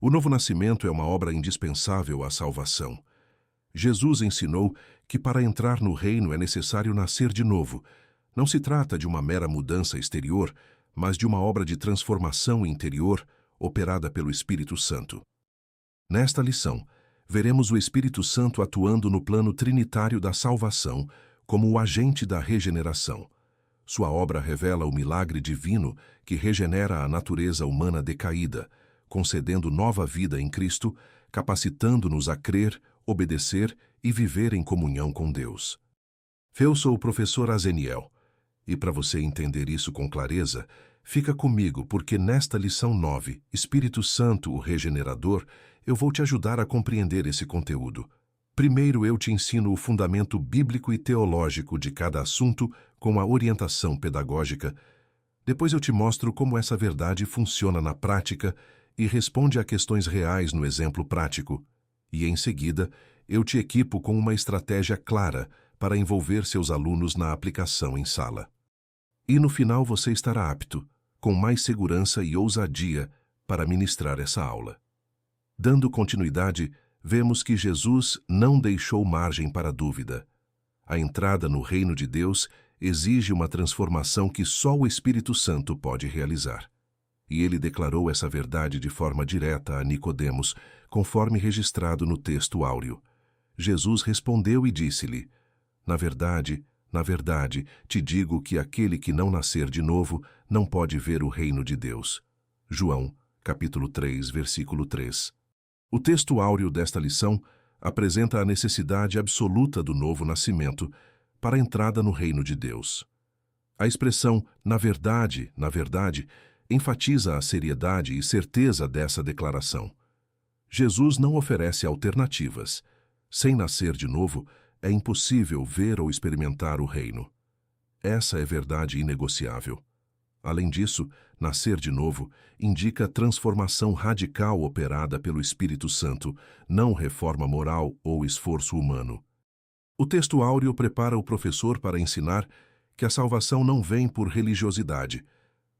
O novo nascimento é uma obra indispensável à salvação. Jesus ensinou que para entrar no reino é necessário nascer de novo. Não se trata de uma mera mudança exterior, mas de uma obra de transformação interior operada pelo Espírito Santo. Nesta lição, veremos o Espírito Santo atuando no plano trinitário da salvação como o agente da regeneração. Sua obra revela o milagre divino que regenera a natureza humana decaída, concedendo nova vida em Cristo, capacitando-nos a crer, obedecer e viver em comunhão com Deus. Eu sou o professor Azeniel, e para você entender isso com clareza, fica comigo porque nesta lição 9, Espírito Santo, o Regenerador, eu vou te ajudar a compreender esse conteúdo. Primeiro eu te ensino o fundamento bíblico e teológico de cada assunto com a orientação pedagógica. Depois eu te mostro como essa verdade funciona na prática e responde a questões reais no exemplo prático. E em seguida, eu te equipo com uma estratégia clara para envolver seus alunos na aplicação em sala. E no final você estará apto, com mais segurança e ousadia, para ministrar essa aula. Dando continuidade, vemos que Jesus não deixou margem para dúvida. A entrada no reino de Deus exige uma transformação que só o Espírito Santo pode realizar. E ele declarou essa verdade de forma direta a Nicodemos, conforme registrado no texto áureo. Jesus respondeu e disse-lhe: na verdade, te digo que aquele que não nascer de novo não pode ver o reino de Deus. João, capítulo 3, versículo 3. O texto áureo desta lição apresenta a necessidade absoluta do novo nascimento para a entrada no reino de Deus. A expressão na verdade, enfatiza a seriedade e certeza dessa declaração. Jesus não oferece alternativas. Sem nascer de novo, é impossível ver ou experimentar o reino. Essa é verdade inegociável. Além disso, nascer de novo indica transformação radical operada pelo Espírito Santo, não reforma moral ou esforço humano. O texto áureo prepara o professor para ensinar que a salvação não vem por religiosidade,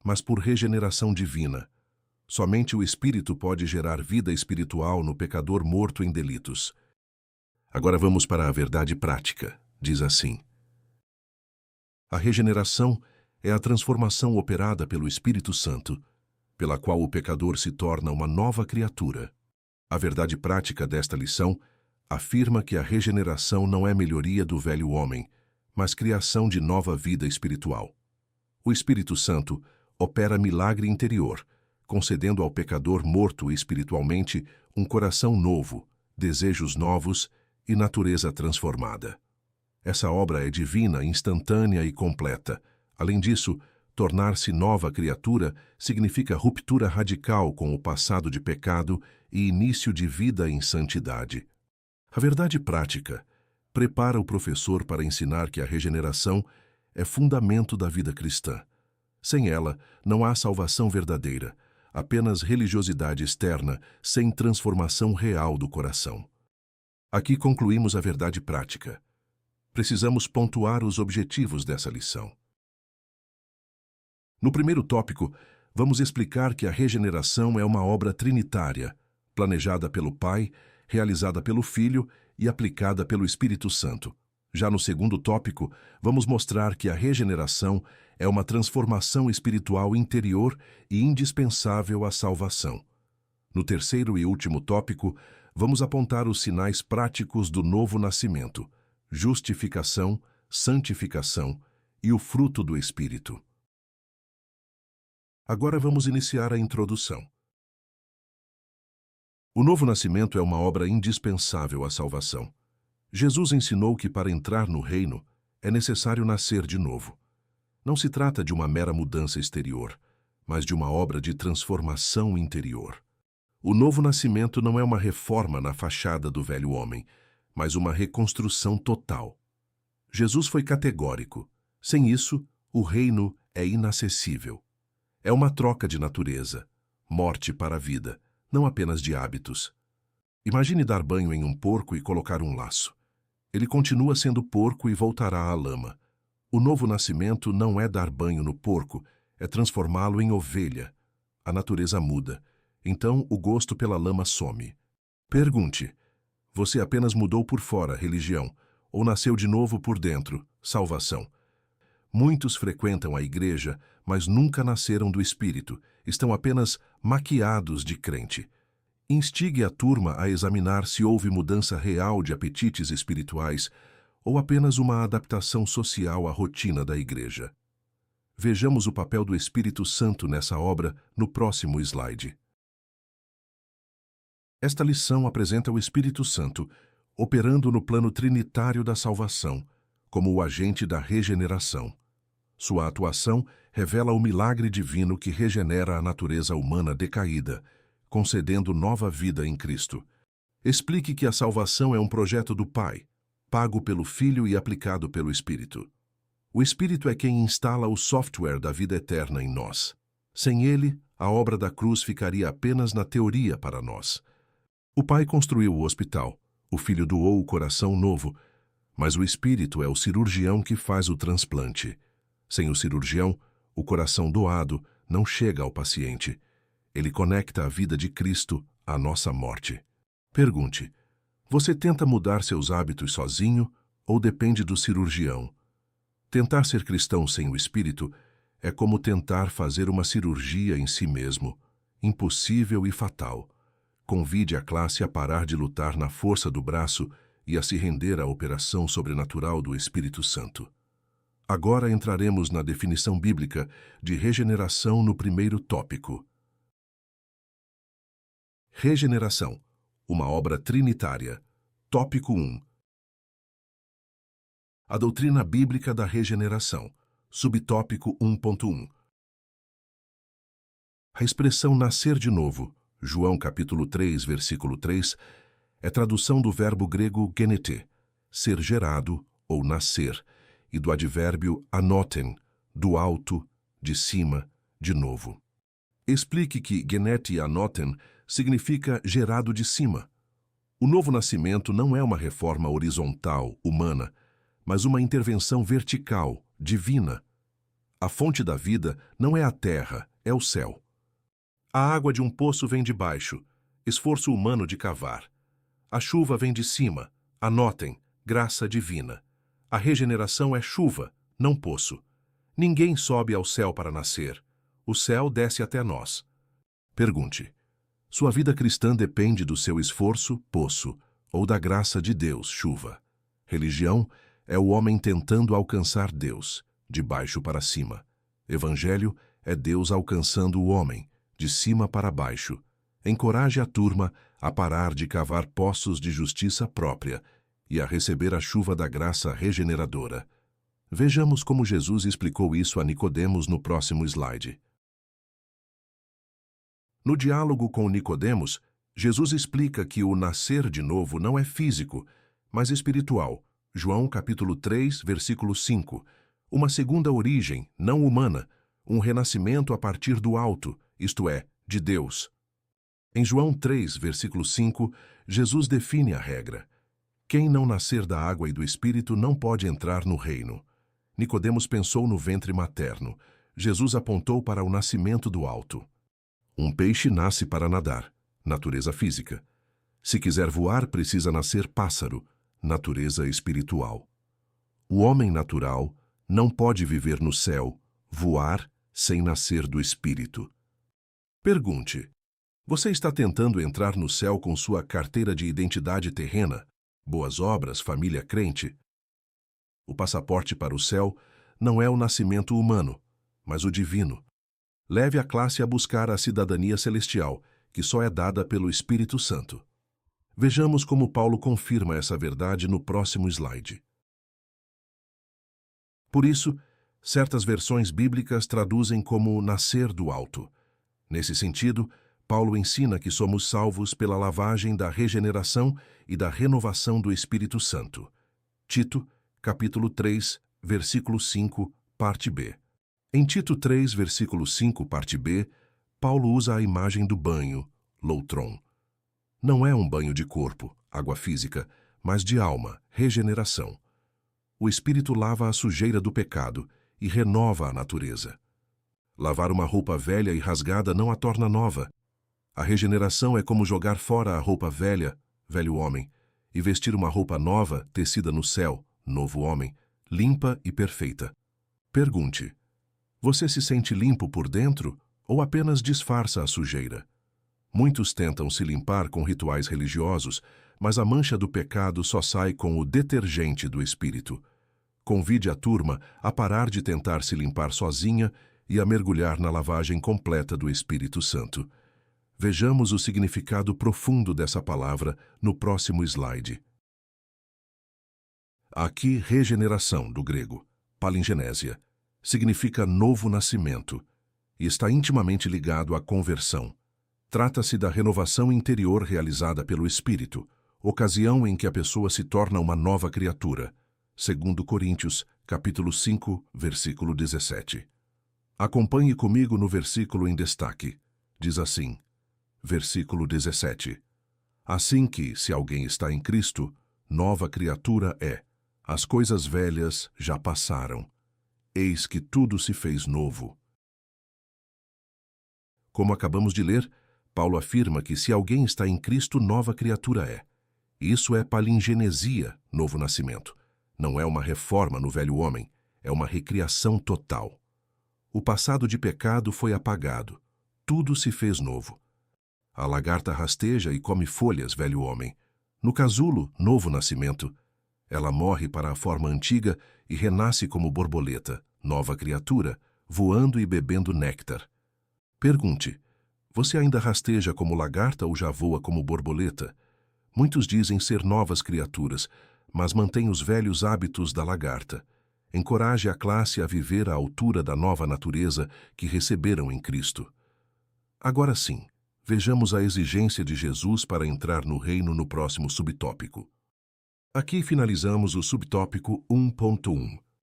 mas por regeneração divina. Somente o Espírito pode gerar vida espiritual no pecador morto em delitos. Agora vamos para a verdade prática. Diz assim: a regeneração é a transformação operada pelo Espírito Santo, pela qual o pecador se torna uma nova criatura. A verdade prática desta lição afirma que a regeneração não é melhoria do velho homem, mas criação de nova vida espiritual. O Espírito Santo opera milagre interior, concedendo ao pecador morto espiritualmente um coração novo, desejos novos e natureza transformada. Essa obra é divina, instantânea e completa. Além disso, tornar-se nova criatura significa ruptura radical com o passado de pecado e início de vida em santidade. A verdade prática prepara o professor para ensinar que a regeneração é fundamento da vida cristã. Sem ela, não há salvação verdadeira, apenas religiosidade externa, sem transformação real do coração. Aqui concluímos a verdade prática. Precisamos pontuar os objetivos dessa lição. No primeiro tópico, vamos explicar que a regeneração é uma obra trinitária, planejada pelo Pai, realizada pelo Filho e aplicada pelo Espírito Santo. Já no segundo tópico, vamos mostrar que a regeneração é uma transformação espiritual interior e indispensável à salvação. No terceiro e último tópico, vamos apontar os sinais práticos do novo nascimento, justificação, santificação e o fruto do Espírito. Agora vamos iniciar a introdução. O novo nascimento é uma obra indispensável à salvação. Jesus ensinou que para entrar no reino é necessário nascer de novo. Não se trata de uma mera mudança exterior, mas de uma obra de transformação interior. O novo nascimento não é uma reforma na fachada do velho homem, mas uma reconstrução total. Jesus foi categórico. Sem isso, o reino é inacessível. É uma troca de natureza, morte para a vida, não apenas de hábitos. Imagine dar banho em um porco e colocar um laço. Ele continua sendo porco e voltará à lama. O novo nascimento não é dar banho no porco, é transformá-lo em ovelha. A natureza muda, Então o gosto pela lama some. Pergunte: você apenas mudou por fora, religião, ou nasceu de novo por dentro, salvação? Muitos frequentam a igreja, mas nunca nasceram do Espírito, estão apenas maquiados de crente. Instigue a turma a examinar se houve mudança real de apetites espirituais ou apenas uma adaptação social à rotina da igreja. Vejamos o papel do Espírito Santo nessa obra no próximo slide. Esta lição apresenta o Espírito Santo operando no plano trinitário da salvação, como o agente da regeneração. Sua atuação revela o milagre divino que regenera a natureza humana decaída, concedendo nova vida em Cristo. Explique que a salvação é um projeto do Pai, pago pelo Filho e aplicado pelo Espírito. O Espírito é quem instala o software da vida eterna em nós. Sem ele, a obra da cruz ficaria apenas na teoria para nós. O Pai construiu o hospital, o Filho doou o coração novo, mas o Espírito é o cirurgião que faz o transplante. Sem o cirurgião, o coração doado não chega ao paciente. Ele conecta a vida de Cristo à nossa morte. Pergunte: você tenta mudar seus hábitos sozinho ou depende do cirurgião? Tentar ser cristão sem o Espírito é como tentar fazer uma cirurgia em si mesmo, impossível e fatal. Convide a classe a parar de lutar na força do braço e a se render à operação sobrenatural do Espírito Santo. Agora entraremos na definição bíblica de regeneração no primeiro tópico. Regeneração, uma obra trinitária. Tópico 1. A doutrina bíblica da regeneração. Subtópico 1.1. A expressão nascer de novo, João capítulo 3, versículo 3, é tradução do verbo grego genete, ser gerado ou nascer, e do advérbio anoten, do alto, de cima, de novo. Explique que genete e anoten significa gerado de cima. O novo nascimento não é uma reforma horizontal, humana, mas uma intervenção vertical, divina. A fonte da vida não é a terra, é o céu. A água de um poço vem de baixo, esforço humano de cavar. A chuva vem de cima, anotem, graça divina. A regeneração é chuva, não poço. Ninguém sobe ao céu para nascer. O céu desce até nós. Pergunte: sua vida cristã depende do seu esforço, poço, ou da graça de Deus, chuva? Religião é o homem tentando alcançar Deus, de baixo para cima. Evangelho é Deus alcançando o homem, de cima para baixo. Encoraje a turma a parar de cavar poços de justiça própria e a receber a chuva da graça regeneradora. Vejamos como Jesus explicou isso a Nicodemos no próximo slide. No diálogo com Nicodemos, Jesus explica que o nascer de novo não é físico, mas espiritual. João capítulo 3, versículo 5. Uma segunda origem, não humana, um renascimento a partir do alto, isto é, de Deus. Em João 3, versículo 5, Jesus define a regra. Quem não nascer da água e do Espírito não pode entrar no reino. Nicodemos pensou no ventre materno. Jesus apontou para o nascimento do alto. Um peixe nasce para nadar, natureza física. Se quiser voar, precisa nascer pássaro, natureza espiritual. O homem natural não pode viver no céu, voar, sem nascer do Espírito. Pergunte: você está tentando entrar no céu com sua carteira de identidade terrena? Boas obras, família crente? O passaporte para o céu não é o nascimento humano, mas o divino. Leve a classe a buscar a cidadania celestial, que só é dada pelo Espírito Santo. Vejamos como Paulo confirma essa verdade no próximo slide. Por isso, certas versões bíblicas traduzem como nascer do alto. Nesse sentido, Paulo ensina que somos salvos pela lavagem da regeneração e da renovação do Espírito Santo. Tito, capítulo 3, versículo 5, parte B. Em Tito 3, versículo 5, parte B, Paulo usa a imagem do banho, loutron. Não é um banho de corpo, água física, mas de alma, regeneração. O Espírito lava a sujeira do pecado e renova a natureza. Lavar uma roupa velha e rasgada não a torna nova. A regeneração é como jogar fora a roupa velha, velho homem, e vestir uma roupa nova, tecida no céu, novo homem, limpa e perfeita. Pergunte: você se sente limpo por dentro ou apenas disfarça a sujeira? Muitos tentam se limpar com rituais religiosos, mas a mancha do pecado só sai com o detergente do Espírito. Convide a turma a parar de tentar se limpar sozinha e a mergulhar na lavagem completa do Espírito Santo. Vejamos o significado profundo dessa palavra no próximo slide. Aqui, regeneração, do grego, palingenésia, significa novo nascimento e está intimamente ligado à conversão. Trata-se da renovação interior realizada pelo Espírito, ocasião em que a pessoa se torna uma nova criatura. 2 Coríntios, capítulo 5, versículo 17. Acompanhe comigo no versículo em destaque. Diz assim, versículo 17. Assim que, se alguém está em Cristo, nova criatura é. As coisas velhas já passaram. Eis que tudo se fez novo. Como acabamos de ler, Paulo afirma que se alguém está em Cristo, nova criatura é. Isso é palingenesia, novo nascimento. Não é uma reforma no velho homem, é uma recriação total. O passado de pecado foi apagado. Tudo se fez novo. A lagarta rasteja e come folhas, velho homem. No casulo, novo nascimento. Ela morre para a forma antiga e renasce como borboleta, nova criatura, voando e bebendo néctar. Pergunte: você ainda rasteja como lagarta ou já voa como borboleta? Muitos dizem ser novas criaturas, mas mantêm os velhos hábitos da lagarta. Encoraje a classe a viver à altura da nova natureza que receberam em Cristo. Agora sim, vejamos a exigência de Jesus para entrar no reino no próximo subtópico. Aqui finalizamos o subtópico 1.1.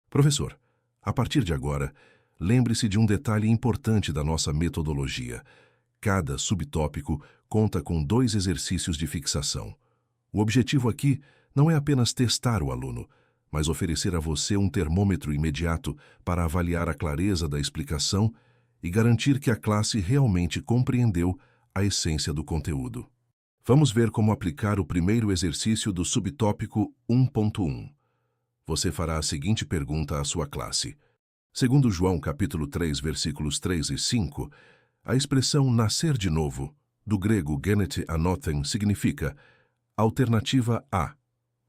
Professor, a partir de agora, lembre-se de um detalhe importante da nossa metodologia. Cada subtópico conta com 2 exercícios de fixação. O objetivo aqui não é apenas testar o aluno, mas oferecer a você um termômetro imediato para avaliar a clareza da explicação e garantir que a classe realmente compreendeu a essência do conteúdo. Vamos ver como aplicar o primeiro exercício do subtópico 1.1. Você fará a seguinte pergunta à sua classe. Segundo João capítulo 3, versículos 3 e 5, a expressão nascer de novo, do grego genete anothen, significa alternativa A,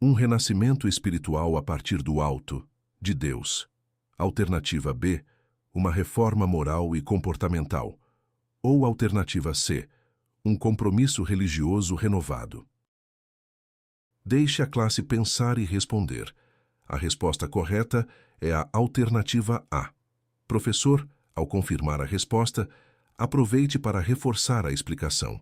um renascimento espiritual a partir do alto, de Deus. Alternativa B, uma reforma moral e comportamental. Ou alternativa C, um compromisso religioso renovado. Deixe a classe pensar e responder. A resposta correta é a alternativa A. Professor, ao confirmar a resposta, aproveite para reforçar a explicação.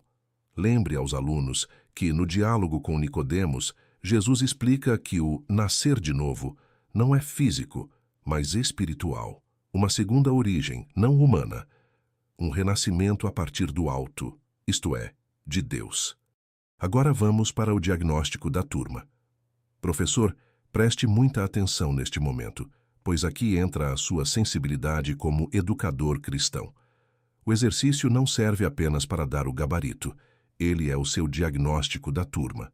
Lembre aos alunos que, no diálogo com Nicodemos, Jesus explica que o nascer de novo não é físico, mas espiritual, uma segunda origem, não humana, um renascimento a partir do alto, isto é, de Deus. Agora vamos para o diagnóstico da turma. Professor, preste muita atenção neste momento, pois aqui entra a sua sensibilidade como educador cristão. O exercício não serve apenas para dar o gabarito, ele é o seu diagnóstico da turma.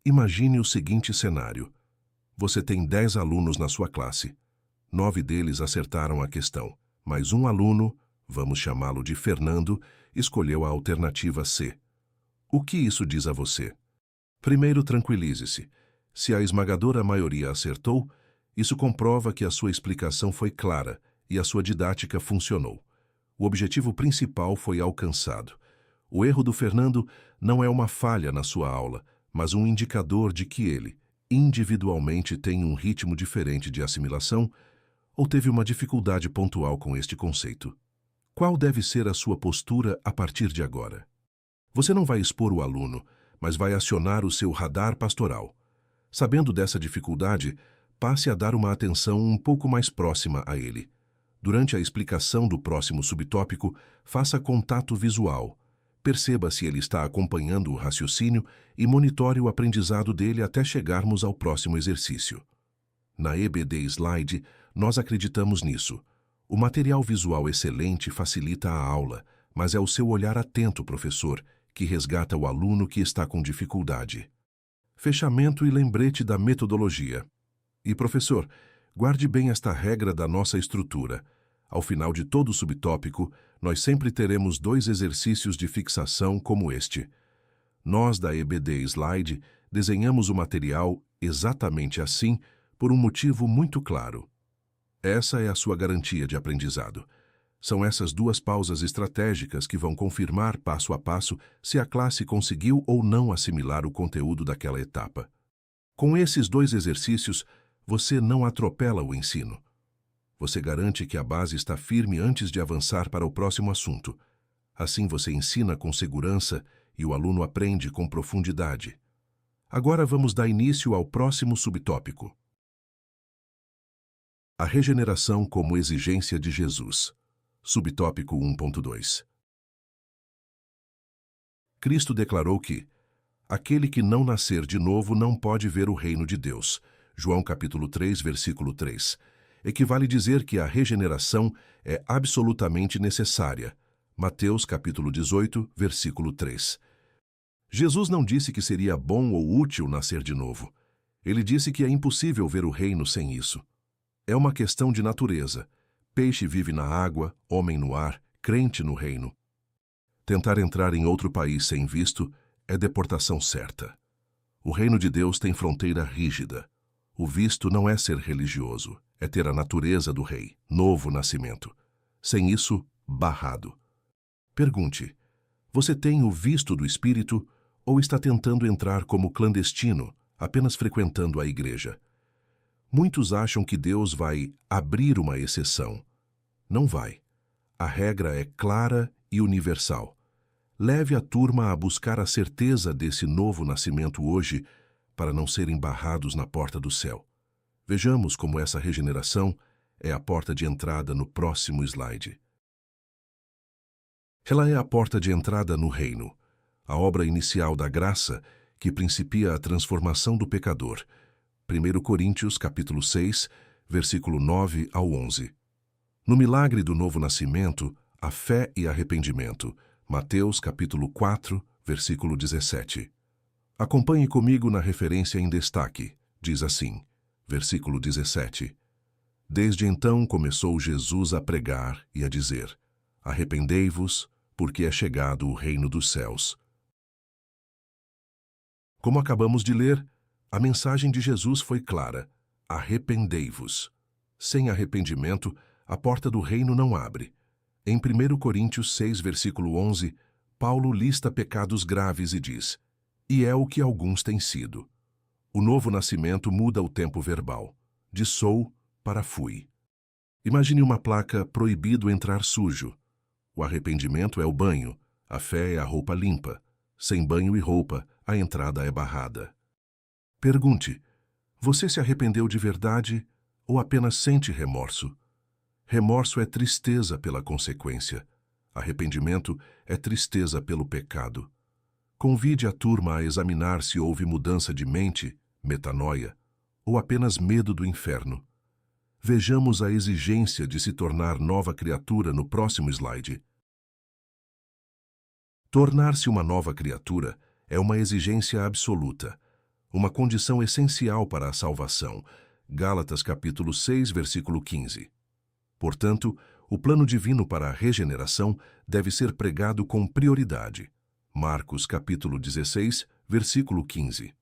Imagine o seguinte cenário. Você tem 10 alunos na sua classe. 9 deles acertaram a questão, mas um aluno, vamos chamá-lo de Fernando, escolheu a alternativa C. O que isso diz a você? Primeiro, tranquilize-se. Se a esmagadora maioria acertou, isso comprova que a sua explicação foi clara e a sua didática funcionou. O objetivo principal foi alcançado. O erro do Fernando não é uma falha na sua aula, mas um indicador de que ele, individualmente, tem um ritmo diferente de assimilação ou teve uma dificuldade pontual com este conceito. Qual deve ser a sua postura a partir de agora? Você não vai expor o aluno, mas vai acionar o seu radar pastoral. Sabendo dessa dificuldade, passe a dar uma atenção um pouco mais próxima a ele. Durante a explicação do próximo subtópico, faça contato visual. Perceba se ele está acompanhando o raciocínio e monitore o aprendizado dele até chegarmos ao próximo exercício. Na EBD Slide, nós acreditamos nisso. O material visual excelente facilita a aula, mas é o seu olhar atento, professor, que resgata o aluno que está com dificuldade. Fechamento e lembrete da metodologia. E, professor, guarde bem esta regra da nossa estrutura. Ao final de todo subtópico, nós sempre teremos 2 exercícios de fixação como este. Nós, da EBD Slide, desenhamos o material exatamente assim por um motivo muito claro. Essa é a sua garantia de aprendizado. São essas 2 pausas estratégicas que vão confirmar passo a passo se a classe conseguiu ou não assimilar o conteúdo daquela etapa. Com esses 2 exercícios, você não atropela o ensino. Você garante que a base está firme antes de avançar para o próximo assunto. Assim você ensina com segurança e o aluno aprende com profundidade. Agora vamos dar início ao próximo subtópico. A regeneração como exigência de Jesus. Subtópico 1.2. Cristo declarou que aquele que não nascer de novo não pode ver o reino de Deus. João capítulo 3, versículo 3. Equivale dizer que a regeneração é absolutamente necessária. Mateus capítulo 18, versículo 3. Jesus não disse que seria bom ou útil nascer de novo. Ele disse que é impossível ver o reino sem isso. É uma questão de natureza. Peixe vive na água, homem no ar, crente no reino. Tentar entrar em outro país sem visto é deportação certa. O reino de Deus tem fronteira rígida. O visto não é ser religioso, é ter a natureza do rei, novo nascimento. Sem isso, barrado. Pergunte, você tem o visto do Espírito ou está tentando entrar como clandestino, apenas frequentando a igreja? Muitos acham que Deus vai abrir uma exceção. Não vai. A regra é clara e universal. Leve a turma a buscar a certeza desse novo nascimento hoje, para não serem barrados na porta do céu. Vejamos como essa regeneração é a porta de entrada no próximo slide. Ela é a porta de entrada no reino, a obra inicial da graça que principia a transformação do pecador. 1 Coríntios capítulo 6, versículo 9 ao 11. No milagre do novo nascimento, a fé e arrependimento. Mateus capítulo 4, versículo 17. Acompanhe comigo na referência em destaque. Diz assim, versículo 17. Desde então começou Jesus a pregar e a dizer: arrependei-vos, porque é chegado o reino dos céus. Como acabamos de ler, a mensagem de Jesus foi clara: arrependei-vos. Sem arrependimento, a porta do reino não abre. Em 1 Coríntios 6, versículo 11, Paulo lista pecados graves e diz: e é o que alguns têm sido. O novo nascimento muda o tempo verbal, de sou para fui. Imagine uma placa proibido entrar sujo. O arrependimento é o banho, a fé é a roupa limpa. Sem banho e roupa, a entrada é barrada. Pergunte, você se arrependeu de verdade ou apenas sente remorso? Remorso é tristeza pela consequência. Arrependimento é tristeza pelo pecado. Convide a turma a examinar se houve mudança de mente, metanoia, ou apenas medo do inferno. Vejamos a exigência de se tornar nova criatura no próximo slide. Tornar-se uma nova criatura é uma exigência absoluta, uma condição essencial para a salvação. Gálatas capítulo 6, versículo 15. Portanto, o plano divino para a regeneração deve ser pregado com prioridade. Marcos capítulo 16, versículo 15.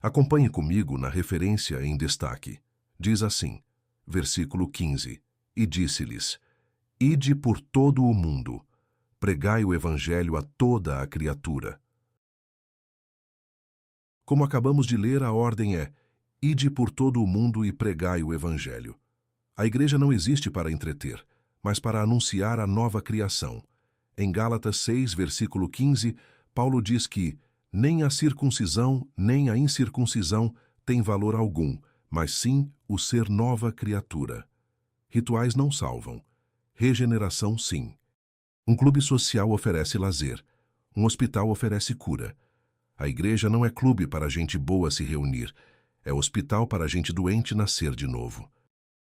Acompanhe comigo na referência em destaque. Diz assim, versículo 15, e disse-lhes: ide por todo o mundo, pregai o evangelho a toda a criatura. Como acabamos de ler, a ordem é: ide por todo o mundo e pregai o evangelho. A igreja não existe para entreter, mas para anunciar a nova criação. Em Gálatas 6, versículo 15, Paulo diz que nem a circuncisão nem a incircuncisão tem valor algum, mas sim o ser nova criatura. Rituais não salvam. Regeneração, sim. Um clube social oferece lazer. Um hospital oferece cura. A igreja não é clube para gente boa se reunir. É hospital para gente doente nascer de novo.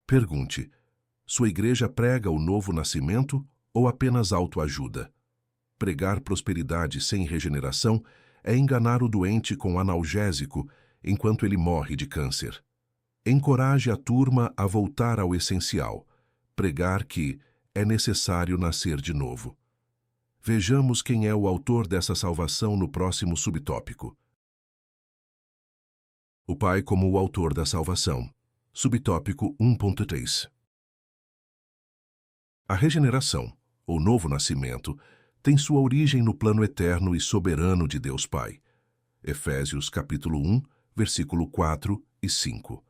Pergunte, sua igreja prega o novo nascimento ou apenas autoajuda? Pregar prosperidade sem regeneração é enganar o doente com analgésico enquanto ele morre de câncer. Encoraje a turma a voltar ao essencial, pregar que é necessário nascer de novo. Vejamos quem é o autor dessa salvação no próximo subtópico. O Pai como o autor da salvação. Subtópico 1.3. A regeneração, ou novo nascimento, tem sua origem no plano eterno e soberano de Deus Pai. Efésios capítulo 1, versículo 4 e 5.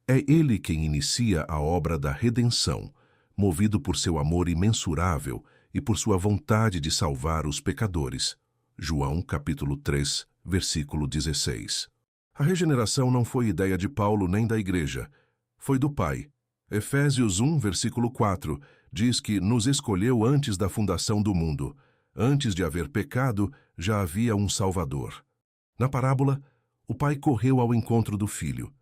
É Ele quem inicia a obra da redenção, movido por seu amor imensurável e por sua vontade de salvar os pecadores. João capítulo 3, versículo 16. A regeneração não foi ideia de Paulo nem da Igreja, foi do Pai. Efésios 1, versículo 4, diz que nos escolheu antes da fundação do mundo. Antes de haver pecado, já havia um Salvador. Na parábola, o Pai correu ao encontro do Filho.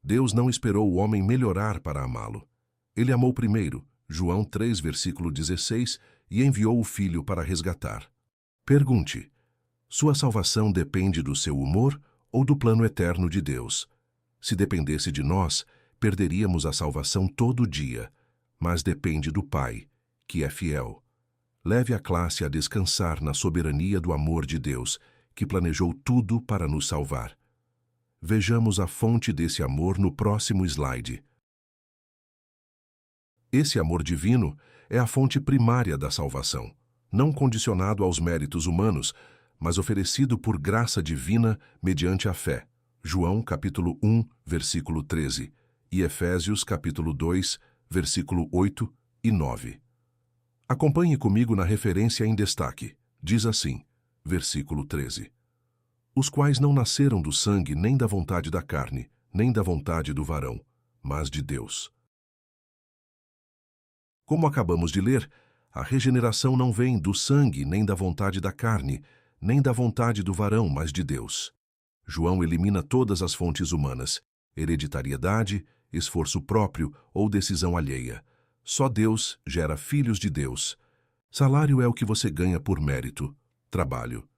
Deus não esperou o homem melhorar para amá-lo. Ele amou primeiro, João 3, versículo 16, e enviou o Filho para resgatar. Pergunte: sua salvação depende do seu humor ou do plano eterno de Deus? Se dependesse de nós, perderíamos a salvação todo dia, mas depende do Pai, que é fiel. Leve a classe a descansar na soberania do amor de Deus, que planejou tudo para nos salvar. Vejamos a fonte desse amor no próximo slide. Esse amor divino é a fonte primária da salvação, não condicionado aos méritos humanos, mas oferecido por graça divina mediante a fé. João capítulo 1, versículo 13, e Efésios capítulo 2, versículo 8 e 9. Acompanhe comigo na referência em destaque. Diz assim, versículo 13. Os quais não nasceram do sangue nem da vontade da carne, nem da vontade do varão, mas de Deus. Como acabamos de ler, a regeneração não vem do sangue nem da vontade da carne, nem da vontade do varão, mas de Deus. João elimina todas as fontes humanas, hereditariedade, esforço próprio ou decisão alheia. Só Deus gera filhos de Deus. Salário é o que você ganha por mérito, trabalho.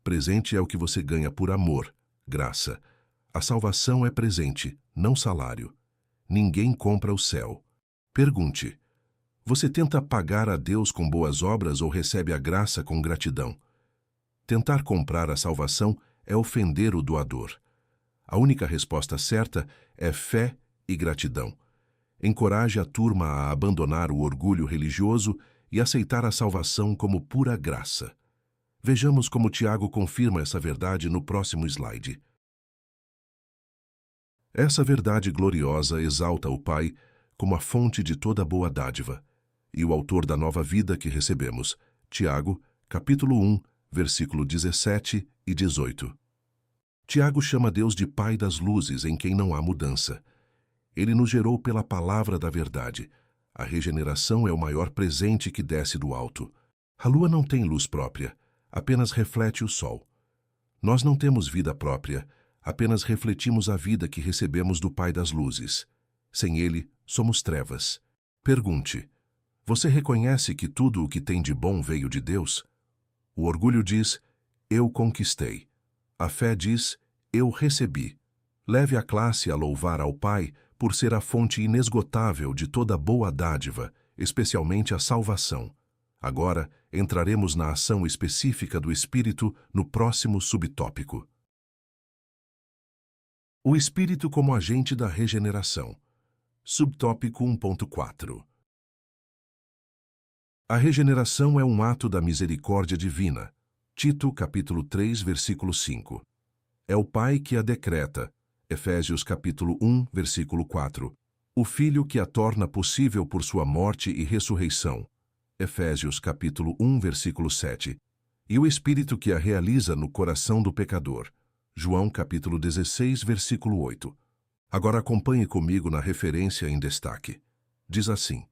Presente é o que você ganha por amor, graça. A salvação é presente, não salário. Ninguém compra o céu. Pergunte: você tenta pagar a Deus com boas obras ou recebe a graça com gratidão? Tentar comprar a salvação é ofender o doador. A única resposta certa é fé e gratidão. Encoraje a turma a abandonar o orgulho religioso e aceitar a salvação como pura graça. Vejamos como Tiago confirma essa verdade no próximo slide. Essa verdade gloriosa exalta o Pai como a fonte de toda boa dádiva e o autor da nova vida que recebemos. Tiago, capítulo 1, versículo 17 e 18. Tiago chama Deus de Pai das luzes, em quem não há mudança. Ele nos gerou pela palavra da verdade. A regeneração é o maior presente que desce do alto. A lua não tem luz própria, apenas reflete o sol. Nós não temos vida própria, apenas refletimos a vida que recebemos do Pai das luzes. Sem ele, somos trevas. Pergunte: você reconhece que tudo o que tem de bom veio de Deus? O orgulho diz: eu conquistei. A fé diz: eu recebi. Leve a classe a louvar ao Pai por ser a fonte inesgotável de toda boa dádiva, especialmente a salvação. Agora, entraremos na ação específica do Espírito no próximo subtópico. O Espírito como agente da regeneração. Subtópico 1.4. A regeneração é um ato da misericórdia divina. Tito, capítulo 3, versículo 5. É o Pai que a decreta. Efésios, capítulo 1, versículo 4. O Filho que a torna possível por sua morte e ressurreição. Efésios, capítulo 1, versículo 7. E o Espírito que a realiza no coração do pecador. João, capítulo 16, versículo 8. Agora acompanhe comigo na referência em destaque. Diz assim,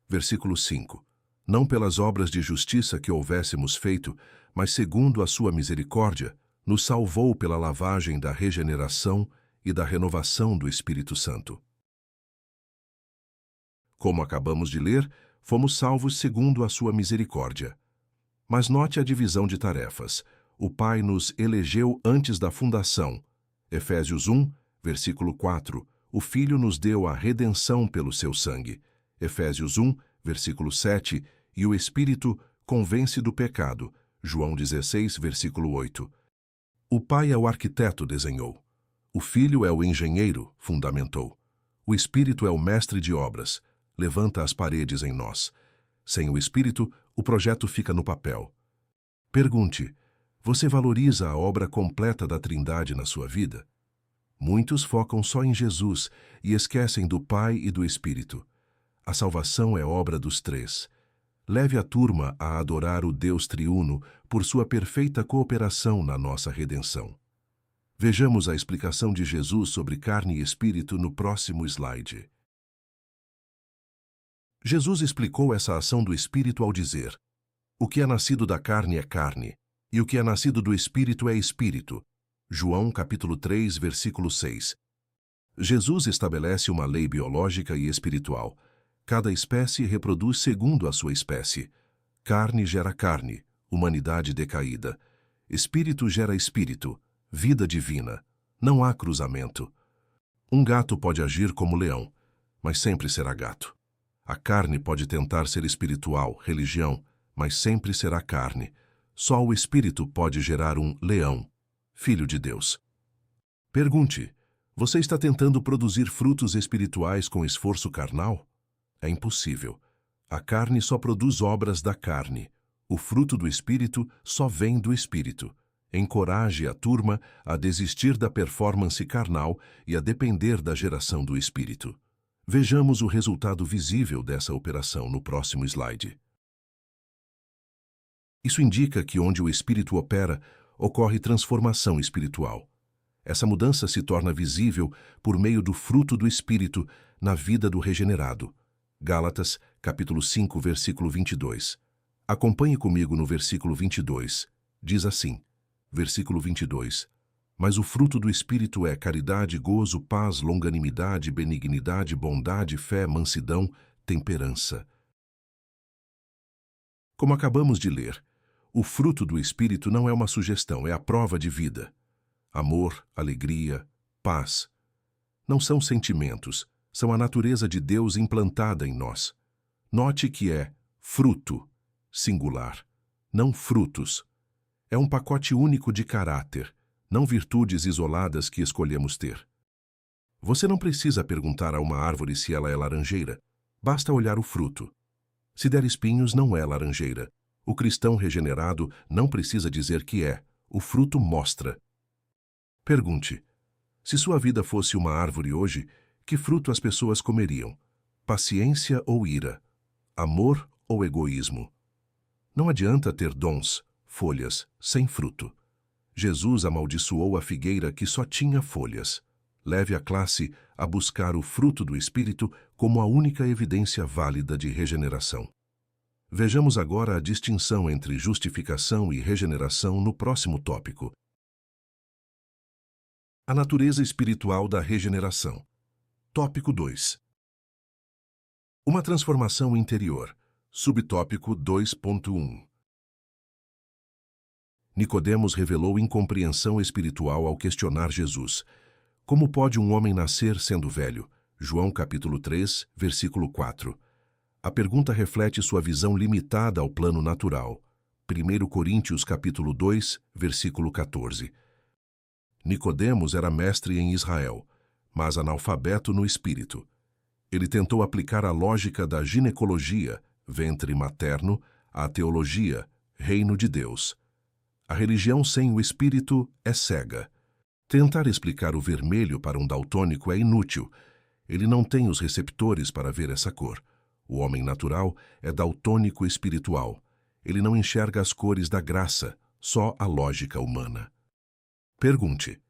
versículo 5. Não pelas obras de justiça que houvéssemos feito, mas segundo a sua misericórdia, nos salvou pela lavagem da regeneração e da renovação do Espírito Santo. Como acabamos de ler, fomos salvos segundo a sua misericórdia. Mas note a divisão de tarefas. O Pai nos elegeu antes da fundação. Efésios 1, versículo 4. O Filho nos deu a redenção pelo seu sangue. Efésios 1, versículo 7. E o Espírito convence do pecado. João 16, versículo 8. O Pai é o arquiteto, desenhou. O Filho é o engenheiro, fundamentou. O Espírito é o mestre de obras, levanta as paredes em nós. Sem o Espírito, o projeto fica no papel. Pergunte: você valoriza a obra completa da Trindade na sua vida? Muitos focam só em Jesus e esquecem do Pai e do Espírito. A salvação é obra dos três. Leve a turma a adorar o Deus triuno por sua perfeita cooperação na nossa redenção. Vejamos a explicação de Jesus sobre carne e espírito no próximo slide. Jesus explicou essa ação do Espírito ao dizer: o que é nascido da carne é carne, e o que é nascido do Espírito é espírito. João capítulo 3, versículo 6. Jesus estabelece uma lei biológica e espiritual. Cada espécie reproduz segundo a sua espécie. Carne gera carne, humanidade decaída. Espírito gera espírito, vida divina. Não há cruzamento. Um gato pode agir como leão, mas sempre será gato. A carne pode tentar ser espiritual, religião, mas sempre será carne. Só o Espírito pode gerar um leão, filho de Deus. Pergunte: você está tentando produzir frutos espirituais com esforço carnal? É impossível. A carne só produz obras da carne. O fruto do Espírito só vem do Espírito. Encoraje a turma a desistir da performance carnal e a depender da geração do Espírito. Vejamos o resultado visível dessa operação no próximo slide. Isso indica que onde o Espírito opera, ocorre transformação espiritual. Essa mudança se torna visível por meio do fruto do Espírito na vida do regenerado. Gálatas, capítulo 5, versículo 22. Acompanhe comigo no versículo 22. Diz assim, versículo 22. Mas o fruto do Espírito é caridade, gozo, paz, longanimidade, benignidade, bondade, fé, mansidão, temperança. Como acabamos de ler, o fruto do Espírito não é uma sugestão, é a prova de vida. Amor, alegria, paz. Não são sentimentos, são a natureza de Deus implantada em nós. Note que é fruto, singular, não frutos. É um pacote único de caráter, não virtudes isoladas que escolhemos ter. Você não precisa perguntar a uma árvore se ela é laranjeira, basta olhar o fruto. Se der espinhos, não é laranjeira. O cristão regenerado não precisa dizer que é, o fruto mostra. Pergunte: se sua vida fosse uma árvore hoje, que fruto as pessoas comeriam? Paciência ou ira? Amor ou egoísmo? Não adianta ter dons, folhas, sem fruto. Jesus amaldiçoou a figueira que só tinha folhas. Leve a classe a buscar o fruto do Espírito como a única evidência válida de regeneração. Vejamos agora a distinção entre justificação e regeneração no próximo tópico. A natureza espiritual da regeneração. Tópico 2. Uma transformação interior. Subtópico 2.1. Nicodemos revelou incompreensão espiritual ao questionar Jesus. Como pode um homem nascer sendo velho? João capítulo 3, versículo 4. A pergunta reflete sua visão limitada ao plano natural. 1 Coríntios capítulo 2, versículo 14. Nicodemos era mestre em Israel, mas analfabeto no espírito. Ele tentou aplicar a lógica da ginecologia, ventre materno, à teologia, reino de Deus. A religião sem o espírito é cega. Tentar explicar o vermelho para um daltônico é inútil. Ele não tem os receptores para ver essa cor. O homem natural é daltônico espiritual. Ele não enxerga as cores da graça, só a lógica humana. Pergunte: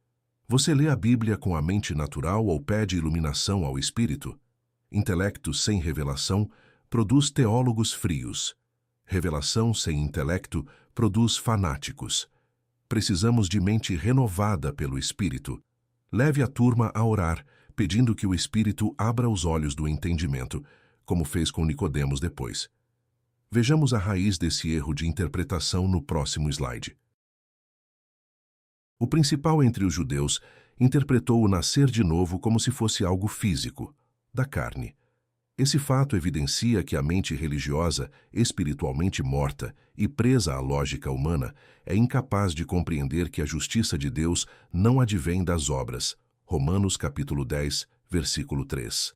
você lê a Bíblia com a mente natural ou pede iluminação ao espírito? Intelecto sem revelação produz teólogos frios. Revelação sem intelecto produz fanáticos. Precisamos de mente renovada pelo Espírito. Leve a turma a orar, pedindo que o Espírito abra os olhos do entendimento, como fez com Nicodemos depois. Vejamos a raiz desse erro de interpretação no próximo slide. O principal entre os judeus interpretou o nascer de novo como se fosse algo físico, da carne. Esse fato evidencia que a mente religiosa, espiritualmente morta e presa à lógica humana, é incapaz de compreender que a justiça de Deus não advém das obras. Romanos capítulo 10, versículo 3.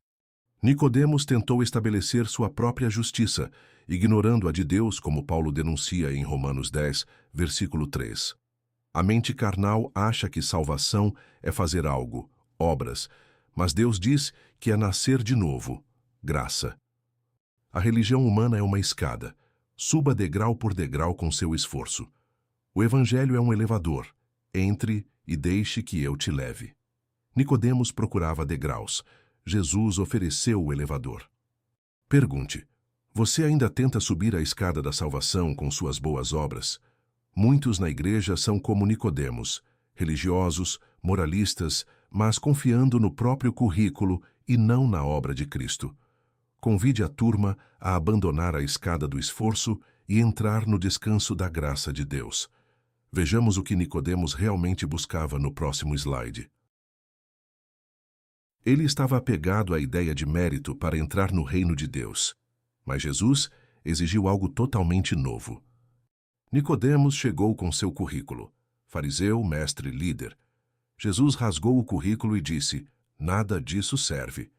Nicodemos tentou estabelecer sua própria justiça, ignorando a de Deus, como Paulo denuncia em Romanos 10, versículo 3. A mente carnal acha que salvação é fazer algo, obras, mas Deus diz que é nascer de novo, graça. A religião humana é uma escada. Suba degrau por degrau com seu esforço. O Evangelho é um elevador. Entre e deixe que eu te leve. Nicodemos procurava degraus. Jesus ofereceu o elevador. Pergunte: você ainda tenta subir a escada da salvação com suas boas obras? Muitos na igreja são como Nicodemos, religiosos, moralistas, mas confiando no próprio currículo e não na obra de Cristo. Convide a turma a abandonar a escada do esforço e entrar no descanso da graça de Deus. Vejamos o que Nicodemos realmente buscava no próximo slide. Ele estava apegado à ideia de mérito para entrar no reino de Deus, mas Jesus exigiu algo totalmente novo. Nicodemos chegou com seu currículo, fariseu, mestre, líder. Jesus rasgou o currículo e disse: nada disso serve.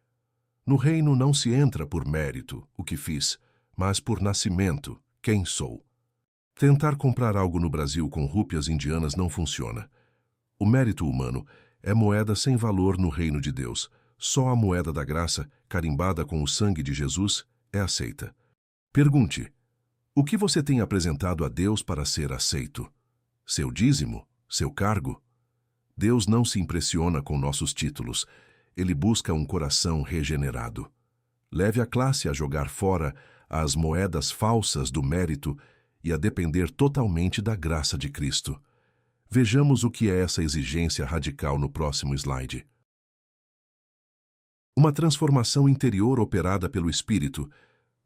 No reino não se entra por mérito, o que fiz, mas por nascimento, quem sou. Tentar comprar algo no Brasil com rúpias indianas não funciona. O mérito humano é moeda sem valor no reino de Deus. Só a moeda da graça, carimbada com o sangue de Jesus, é aceita. Pergunte: o que você tem apresentado a Deus para ser aceito? Seu dízimo? Seu cargo? Deus não se impressiona com nossos títulos. Ele busca um coração regenerado. Leve a classe a jogar fora as moedas falsas do mérito e a depender totalmente da graça de Cristo. Vejamos o que é essa exigência radical no próximo slide. Uma transformação interior operada pelo Espírito,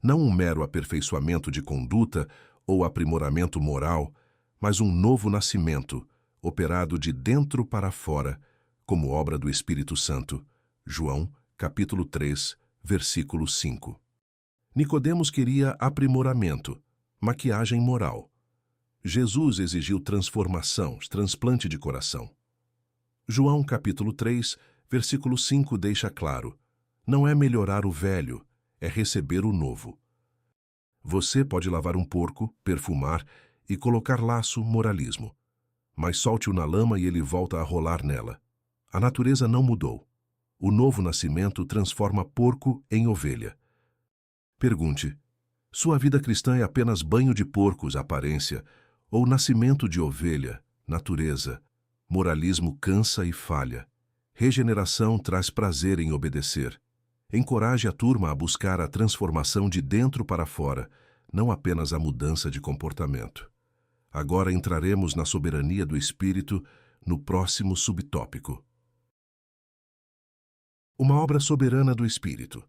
não um mero aperfeiçoamento de conduta ou aprimoramento moral, mas um novo nascimento, operado de dentro para fora, como obra do Espírito Santo. João, capítulo 3, versículo 5. Nicodemos queria aprimoramento, maquiagem moral. Jesus exigiu transformação, transplante de coração. João, capítulo 3, versículo 5 deixa claro: não é melhorar o velho, é receber o novo. Você pode lavar um porco, perfumar e colocar laço, moralismo. Mas solte-o na lama e ele volta a rolar nela. A natureza não mudou. O novo nascimento transforma porco em ovelha. Pergunte: sua vida cristã é apenas banho de porcos, aparência, ou nascimento de ovelha, natureza? Moralismo cansa e falha. Regeneração traz prazer em obedecer. Encoraje a turma a buscar a transformação de dentro para fora, não apenas a mudança de comportamento. Agora entraremos na soberania do Espírito no próximo subtópico. Uma obra soberana do Espírito.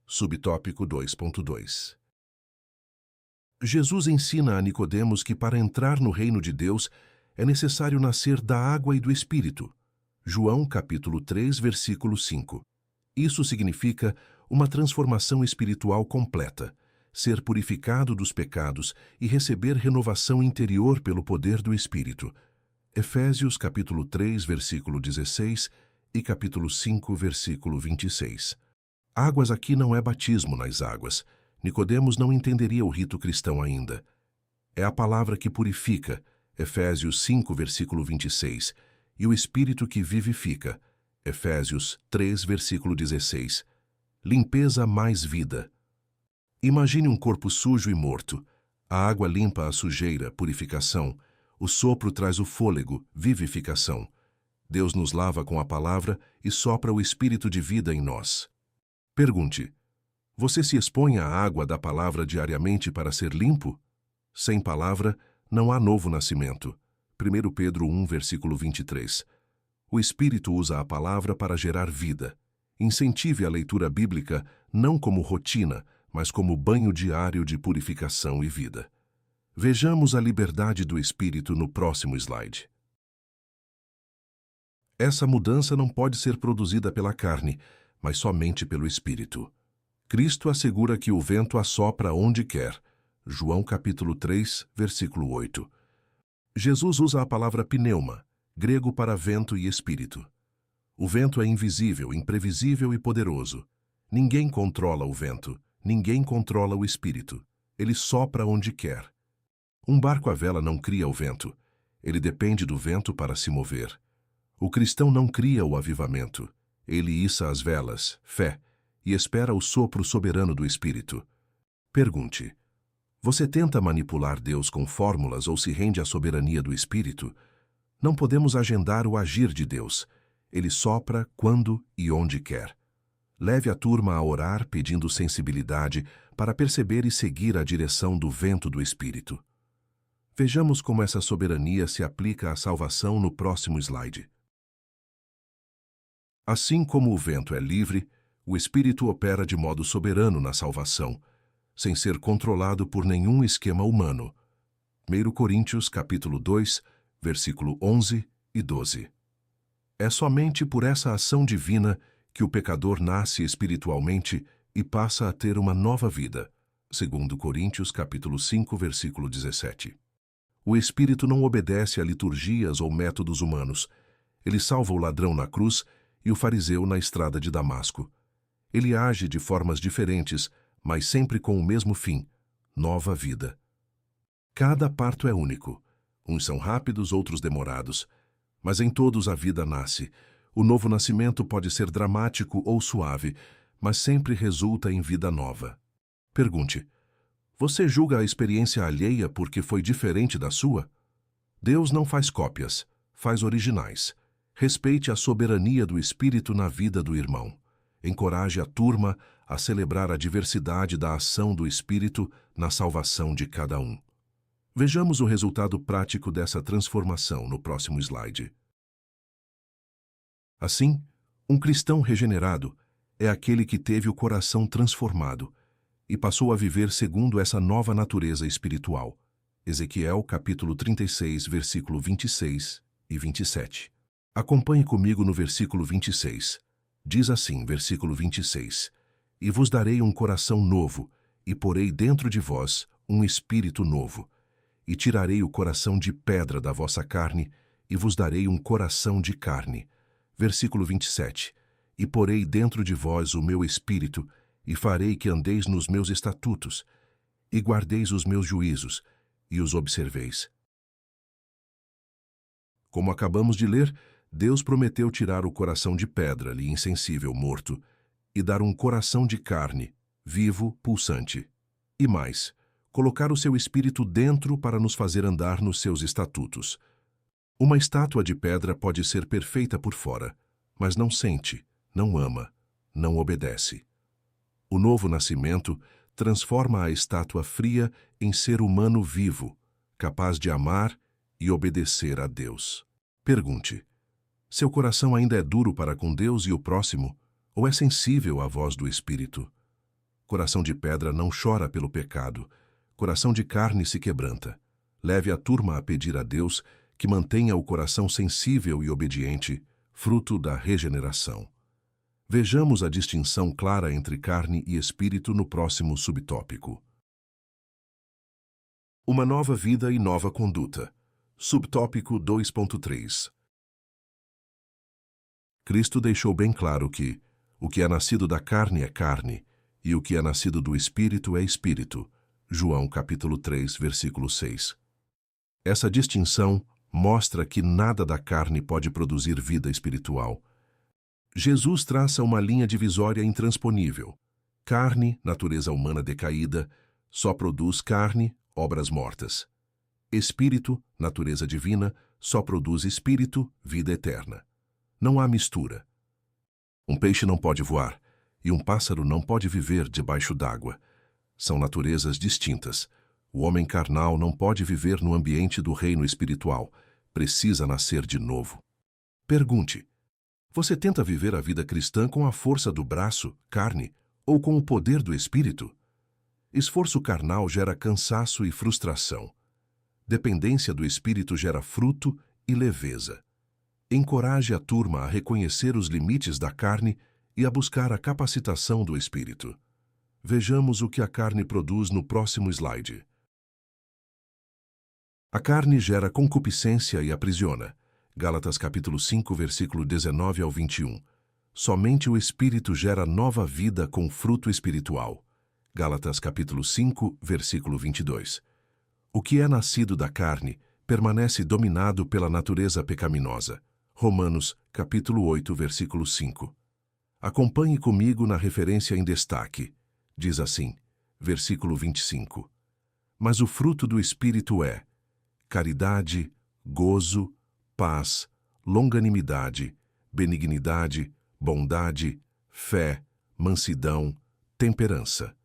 Subtópico 2.2. Jesus ensina a Nicodemos que para entrar no reino de Deus é necessário nascer da água e do Espírito. João capítulo 3, versículo 5. Isso significa uma transformação espiritual completa, ser purificado dos pecados e receber renovação interior pelo poder do Espírito. Efésios capítulo 3, versículo 16 e capítulo 5, versículo 26. Águas aqui não é batismo nas águas. Nicodemos não entenderia o rito cristão ainda. É a palavra que purifica, Efésios 5, versículo 26, e o Espírito que vivifica, Efésios 3, versículo 16. Limpeza mais vida. Imagine um corpo sujo e morto. A água limpa a sujeira, purificação. O sopro traz o fôlego, vivificação. Deus nos lava com a palavra e sopra o Espírito de vida em nós. Pergunte: você se expõe à água da palavra diariamente para ser limpo? Sem palavra, não há novo nascimento. 1 Pedro 1, versículo 23. O Espírito usa a palavra para gerar vida. Incentive a leitura bíblica não como rotina, mas como banho diário de purificação e vida. Vejamos a liberdade do Espírito no próximo slide. Essa mudança não pode ser produzida pela carne, mas somente pelo Espírito. Cristo assegura que o vento assopra onde quer. João capítulo 3, versículo 8. Jesus usa a palavra pneuma, grego para vento e espírito. O vento é invisível, imprevisível e poderoso. Ninguém controla o vento, ninguém controla o espírito. Ele sopra onde quer. Um barco à vela não cria o vento. Ele depende do vento para se mover. O cristão não cria o avivamento. Ele issa as velas, fé, e espera o sopro soberano do Espírito. Pergunte: você tenta manipular Deus com fórmulas ou se rende à soberania do Espírito? Não podemos agendar o agir de Deus. Ele sopra quando e onde quer. Leve a turma a orar pedindo sensibilidade para perceber e seguir a direção do vento do Espírito. Vejamos como essa soberania se aplica à salvação no próximo slide. Assim como o vento é livre, o Espírito opera de modo soberano na salvação, sem ser controlado por nenhum esquema humano. 1 Coríntios capítulo 2, versículo 11 e 12. É somente por essa ação divina que o pecador nasce espiritualmente e passa a ter uma nova vida. 2 Coríntios capítulo 5, versículo 17. O Espírito não obedece a liturgias ou métodos humanos. Ele salva o ladrão na cruz e o fariseu na estrada de Damasco. Ele age de formas diferentes, mas sempre com o mesmo fim: nova vida. Cada parto é único. Uns são rápidos, outros demorados. Mas em todos a vida nasce. O novo nascimento pode ser dramático ou suave, mas sempre resulta em vida nova. Pergunte: você julga a experiência alheia porque foi diferente da sua? Deus não faz cópias, faz originais. Respeite a soberania do Espírito na vida do irmão. Encoraje a turma a celebrar a diversidade da ação do Espírito na salvação de cada um. Vejamos o resultado prático dessa transformação no próximo slide. Assim, um cristão regenerado é aquele que teve o coração transformado e passou a viver segundo essa nova natureza espiritual. Ezequiel capítulo 36, versículo 26 e 27. Acompanhe comigo no versículo 26. Diz assim, versículo 26: e vos darei um coração novo, e porei dentro de vós um espírito novo. E tirarei o coração de pedra da vossa carne, e vos darei um coração de carne. Versículo 27. E porei dentro de vós o meu espírito, e farei que andeis nos meus estatutos, e guardeis os meus juízos, e os observeis. Como acabamos de ler, Deus prometeu tirar o coração de pedra, ali insensível, morto, e dar um coração de carne, vivo, pulsante. E mais, colocar o seu espírito dentro para nos fazer andar nos seus estatutos. Uma estátua de pedra pode ser perfeita por fora, mas não sente, não ama, não obedece. O novo nascimento transforma a estátua fria em ser humano vivo, capaz de amar e obedecer a Deus. Pergunte: seu coração ainda é duro para com Deus e o próximo, ou é sensível à voz do Espírito? Coração de pedra não chora pelo pecado, coração de carne se quebranta. Leve a turma a pedir a Deus que mantenha o coração sensível e obediente, fruto da regeneração. Vejamos a distinção clara entre carne e espírito no próximo subtópico. Uma nova vida e nova conduta. Subtópico 2.3. Cristo deixou bem claro que o que é nascido da carne é carne, e o que é nascido do Espírito é Espírito. João capítulo 3, versículo 6. Essa distinção mostra que nada da carne pode produzir vida espiritual. Jesus traça uma linha divisória intransponível. Carne, natureza humana decaída, só produz carne, obras mortas. Espírito, natureza divina, só produz espírito, vida eterna. Não há mistura. Um peixe não pode voar, e um pássaro não pode viver debaixo d'água. São naturezas distintas. O homem carnal não pode viver no ambiente do reino espiritual. Precisa nascer de novo. Pergunte: você tenta viver a vida cristã com a força do braço, carne, ou com o poder do Espírito? Esforço carnal gera cansaço e frustração. Dependência do espírito gera fruto e leveza. Encoraje a turma a reconhecer os limites da carne e a buscar a capacitação do espírito. Vejamos o que a carne produz no próximo slide. A carne gera concupiscência e aprisiona. Gálatas capítulo 5, versículo 19 ao 21. Somente o espírito gera nova vida com fruto espiritual. Gálatas capítulo 5, versículo 22. O que é nascido da carne permanece dominado pela natureza pecaminosa. Romanos capítulo 8, versículo 5. Acompanhe comigo na referência em destaque. Diz assim, versículo 25. Mas o fruto do Espírito é caridade, gozo, paz, longanimidade, benignidade, bondade, fé, mansidão, temperança.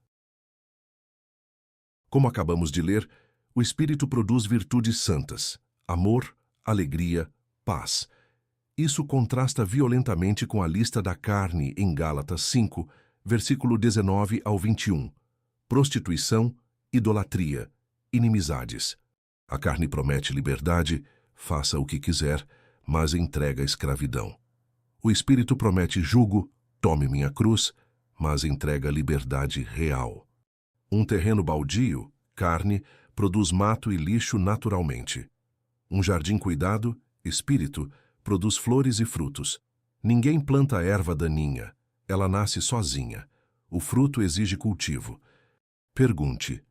Como acabamos de ler, o Espírito produz virtudes santas, amor, alegria, paz. Isso contrasta violentamente com a lista da carne em Gálatas 5, versículo 19 ao 21. Prostituição, idolatria, inimizades. A carne promete liberdade, faça o que quiser, mas entrega escravidão. O Espírito promete jugo, tome minha cruz, mas entrega liberdade real. Um terreno baldio, carne, produz mato e lixo naturalmente. Um jardim cuidado, espírito, produz flores e frutos. Ninguém planta erva daninha, ela nasce sozinha. O fruto exige cultivo. Pergunte: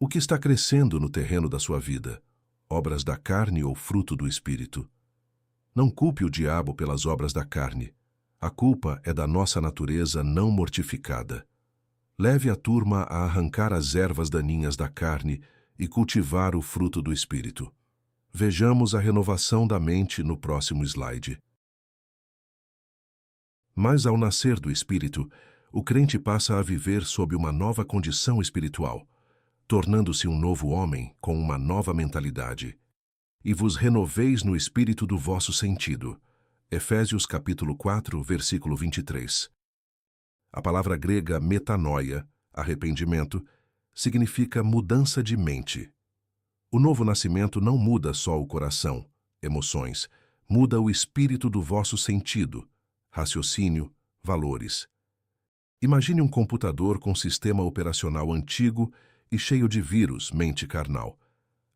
o que está crescendo no terreno da sua vida? Obras da carne ou fruto do espírito? Não culpe o diabo pelas obras da carne. A culpa é da nossa natureza não mortificada. Leve a turma a arrancar as ervas daninhas da carne e cultivar o fruto do espírito. Vejamos a renovação da mente no próximo slide. Mas ao nascer do espírito, o crente passa a viver sob uma nova condição espiritual, tornando-se um novo homem com uma nova mentalidade. E vos renoveis no espírito do vosso sentido. Efésios capítulo 4, versículo 23. A palavra grega metanoia, arrependimento, significa mudança de mente. O novo nascimento não muda só o coração, emoções, muda o espírito do vosso sentido, raciocínio, valores. Imagine um computador com sistema operacional antigo e cheio de vírus, mente carnal.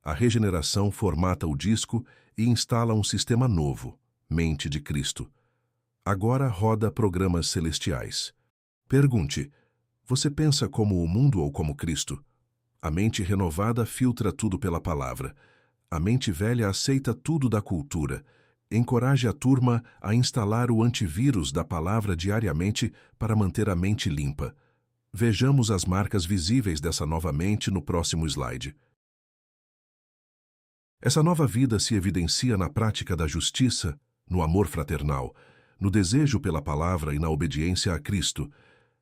A regeneração formata o disco e instala um sistema novo, mente de Cristo. Agora roda programas celestiais. Pergunte: você pensa como o mundo ou como Cristo? A mente renovada filtra tudo pela palavra. A mente velha aceita tudo da cultura. Encoraje a turma a instalar o antivírus da palavra diariamente para manter a mente limpa. Vejamos as marcas visíveis dessa nova mente no próximo slide. Essa nova vida se evidencia na prática da justiça, no amor fraternal, no desejo pela palavra e na obediência a Cristo.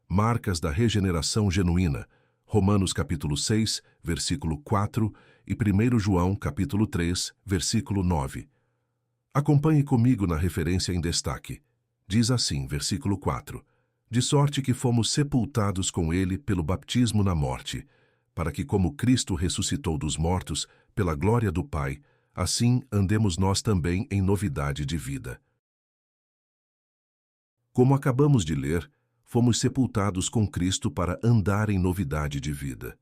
Marcas da regeneração genuína. Romanos capítulo 6, versículo 4 e 1 João capítulo 3, versículo 9. Acompanhe comigo na referência em destaque. Diz assim, versículo 4. De sorte que fomos sepultados com ele pelo batismo na morte, para que como Cristo ressuscitou dos mortos, pela glória do Pai, assim andemos nós também em novidade de vida. Como acabamos de ler, fomos sepultados com Cristo para andar em novidade de vida.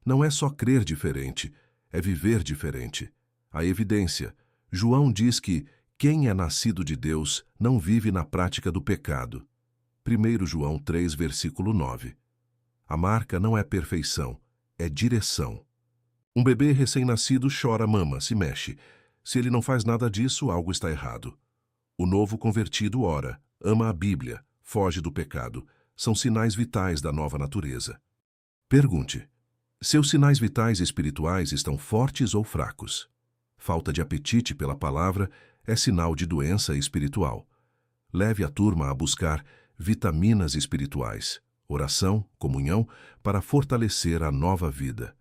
Não é só crer diferente, é viver diferente. A evidência: João diz que quem é nascido de Deus não vive na prática do pecado. 1 João 3, versículo 9. A marca não é perfeição, é direção. Um bebê recém-nascido chora, mama, se mexe. Se ele não faz nada disso, algo está errado. O novo convertido ora, ama a Bíblia, foge do pecado. São sinais vitais da nova natureza. Pergunte: seus sinais vitais espirituais estão fortes ou fracos? Falta de apetite pela palavra é sinal de doença espiritual. Leve a turma a buscar vitaminas espirituais, oração, comunhão, para fortalecer a nova vida.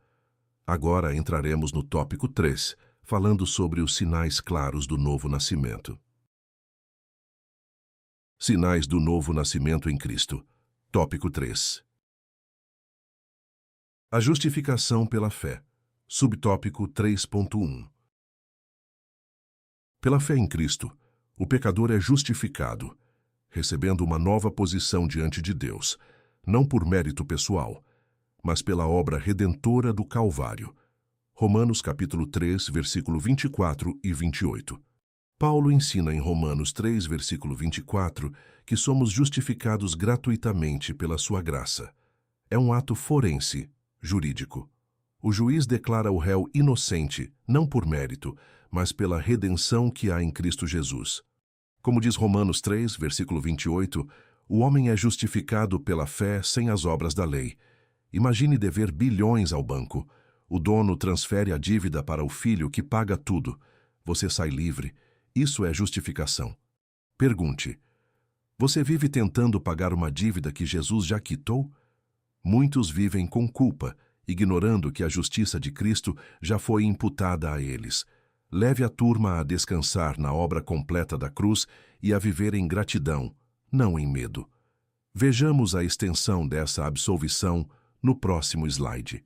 Agora entraremos no tópico 3, falando sobre os sinais claros do novo nascimento. Sinais do novo nascimento em Cristo. Tópico 3. A justificação pela fé. Subtópico 3.1. Pela fé em Cristo, o pecador é justificado, recebendo uma nova posição diante de Deus, não por mérito pessoal, mas pela obra redentora do Calvário. Romanos capítulo 3, versículo 24 e 28. Paulo ensina em Romanos 3, versículo 24, que somos justificados gratuitamente pela sua graça. É um ato forense, jurídico. O juiz declara o réu inocente, não por mérito, mas pela redenção que há em Cristo Jesus. Como diz Romanos 3, versículo 28, o homem é justificado pela fé sem as obras da lei. Imagine dever bilhões ao banco. O dono transfere a dívida para o filho que paga tudo. Você sai livre. Isso é justificação. Pergunte: você vive tentando pagar uma dívida que Jesus já quitou? Muitos vivem com culpa, ignorando que a justiça de Cristo já foi imputada a eles. Leve a turma a descansar na obra completa da cruz e a viver em gratidão, não em medo. Vejamos a extensão dessa absolvição no próximo slide.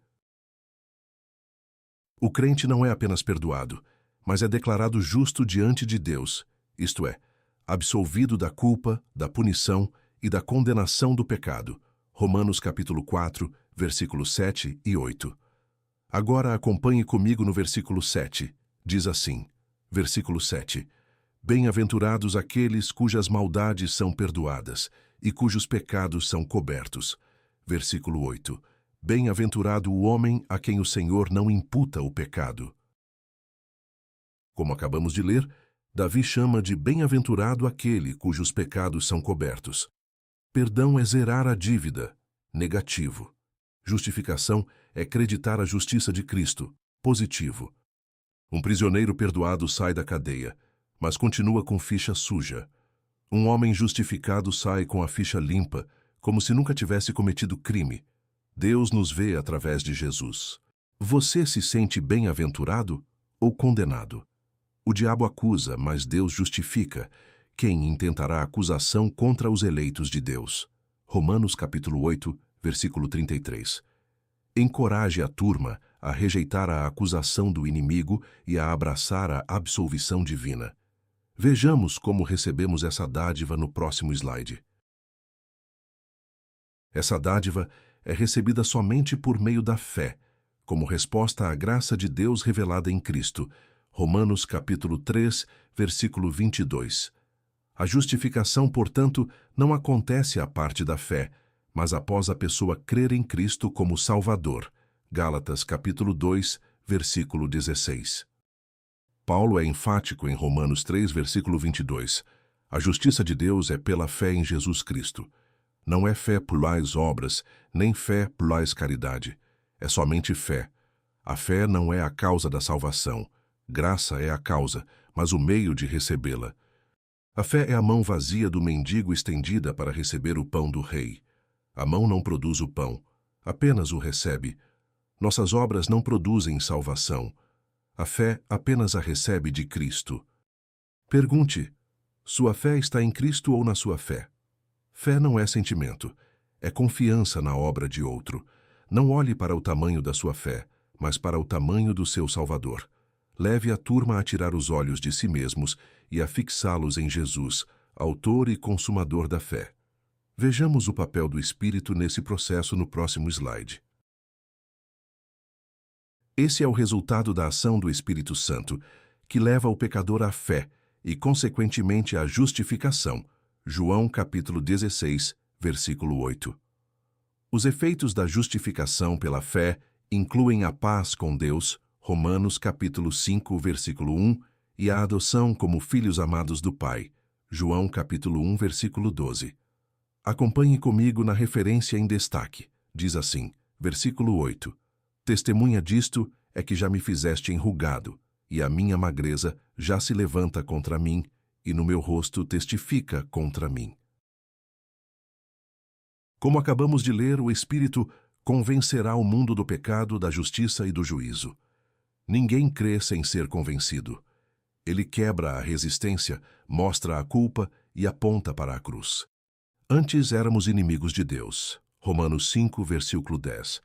O crente não é apenas perdoado, mas é declarado justo diante de Deus, isto é, absolvido da culpa, da punição e da condenação do pecado. Romanos capítulo 4, versículos 7 e 8. Agora acompanhe comigo no versículo 7. Diz assim, versículo 7. Bem-aventurados aqueles cujas maldades são perdoadas e cujos pecados são cobertos. Versículo 8. Bem-aventurado o homem a quem o Senhor não imputa o pecado. Como acabamos de ler, Davi chama de bem-aventurado aquele cujos pecados são cobertos. Perdão é zerar a dívida, negativo. Justificação é creditar a justiça de Cristo, positivo. Um prisioneiro perdoado sai da cadeia, mas continua com ficha suja. Um homem justificado sai com a ficha limpa, como se nunca tivesse cometido crime. Deus nos vê através de Jesus. Você se sente bem-aventurado ou condenado? O diabo acusa, mas Deus justifica. Quem intentará acusação contra os eleitos de Deus? Romanos capítulo 8, versículo 33. Encoraje a turma a rejeitar a acusação do inimigo e a abraçar a absolvição divina. Vejamos como recebemos essa dádiva no próximo slide. Essa dádiva é recebida somente por meio da fé, como resposta à graça de Deus revelada em Cristo. Romanos capítulo 3, versículo 22. A justificação, portanto, não acontece à parte da fé, mas após a pessoa crer em Cristo como Salvador. Gálatas capítulo 2, versículo 16. Paulo é enfático em Romanos 3, versículo 22. A justiça de Deus é pela fé em Jesus Cristo. Não é fé por mais obras, nem fé por mais caridade. É somente fé. A fé não é a causa da salvação. Graça é a causa, mas o meio de recebê-la. A fé é a mão vazia do mendigo estendida para receber o pão do rei. A mão não produz o pão, apenas o recebe. Nossas obras não produzem salvação. A fé apenas a recebe de Cristo. Pergunte: sua fé está em Cristo ou na sua fé? Fé não é sentimento, é confiança na obra de outro. Não olhe para o tamanho da sua fé, mas para o tamanho do seu Salvador. Leve a turma a tirar os olhos de si mesmos e a fixá-los em Jesus, autor e consumador da fé. Vejamos o papel do Espírito nesse processo no próximo slide. Esse é o resultado da ação do Espírito Santo, que leva o pecador à fé e, consequentemente, à justificação. João capítulo 16, versículo 8. Os efeitos da justificação pela fé incluem a paz com Deus, Romanos capítulo 5, versículo 1, e a adoção como filhos amados do Pai, João capítulo 1, versículo 12. Acompanhe comigo na referência em destaque. Diz assim, versículo 8. Testemunha disto é que já me fizeste enrugado, e a minha magreza já se levanta contra mim, e no meu rosto testifica contra mim. Como acabamos de ler, o Espírito convencerá o mundo do pecado, da justiça e do juízo. Ninguém crê sem ser convencido. Ele quebra a resistência, mostra a culpa e aponta para a cruz. Antes éramos inimigos de Deus. Romanos 5, versículo 10.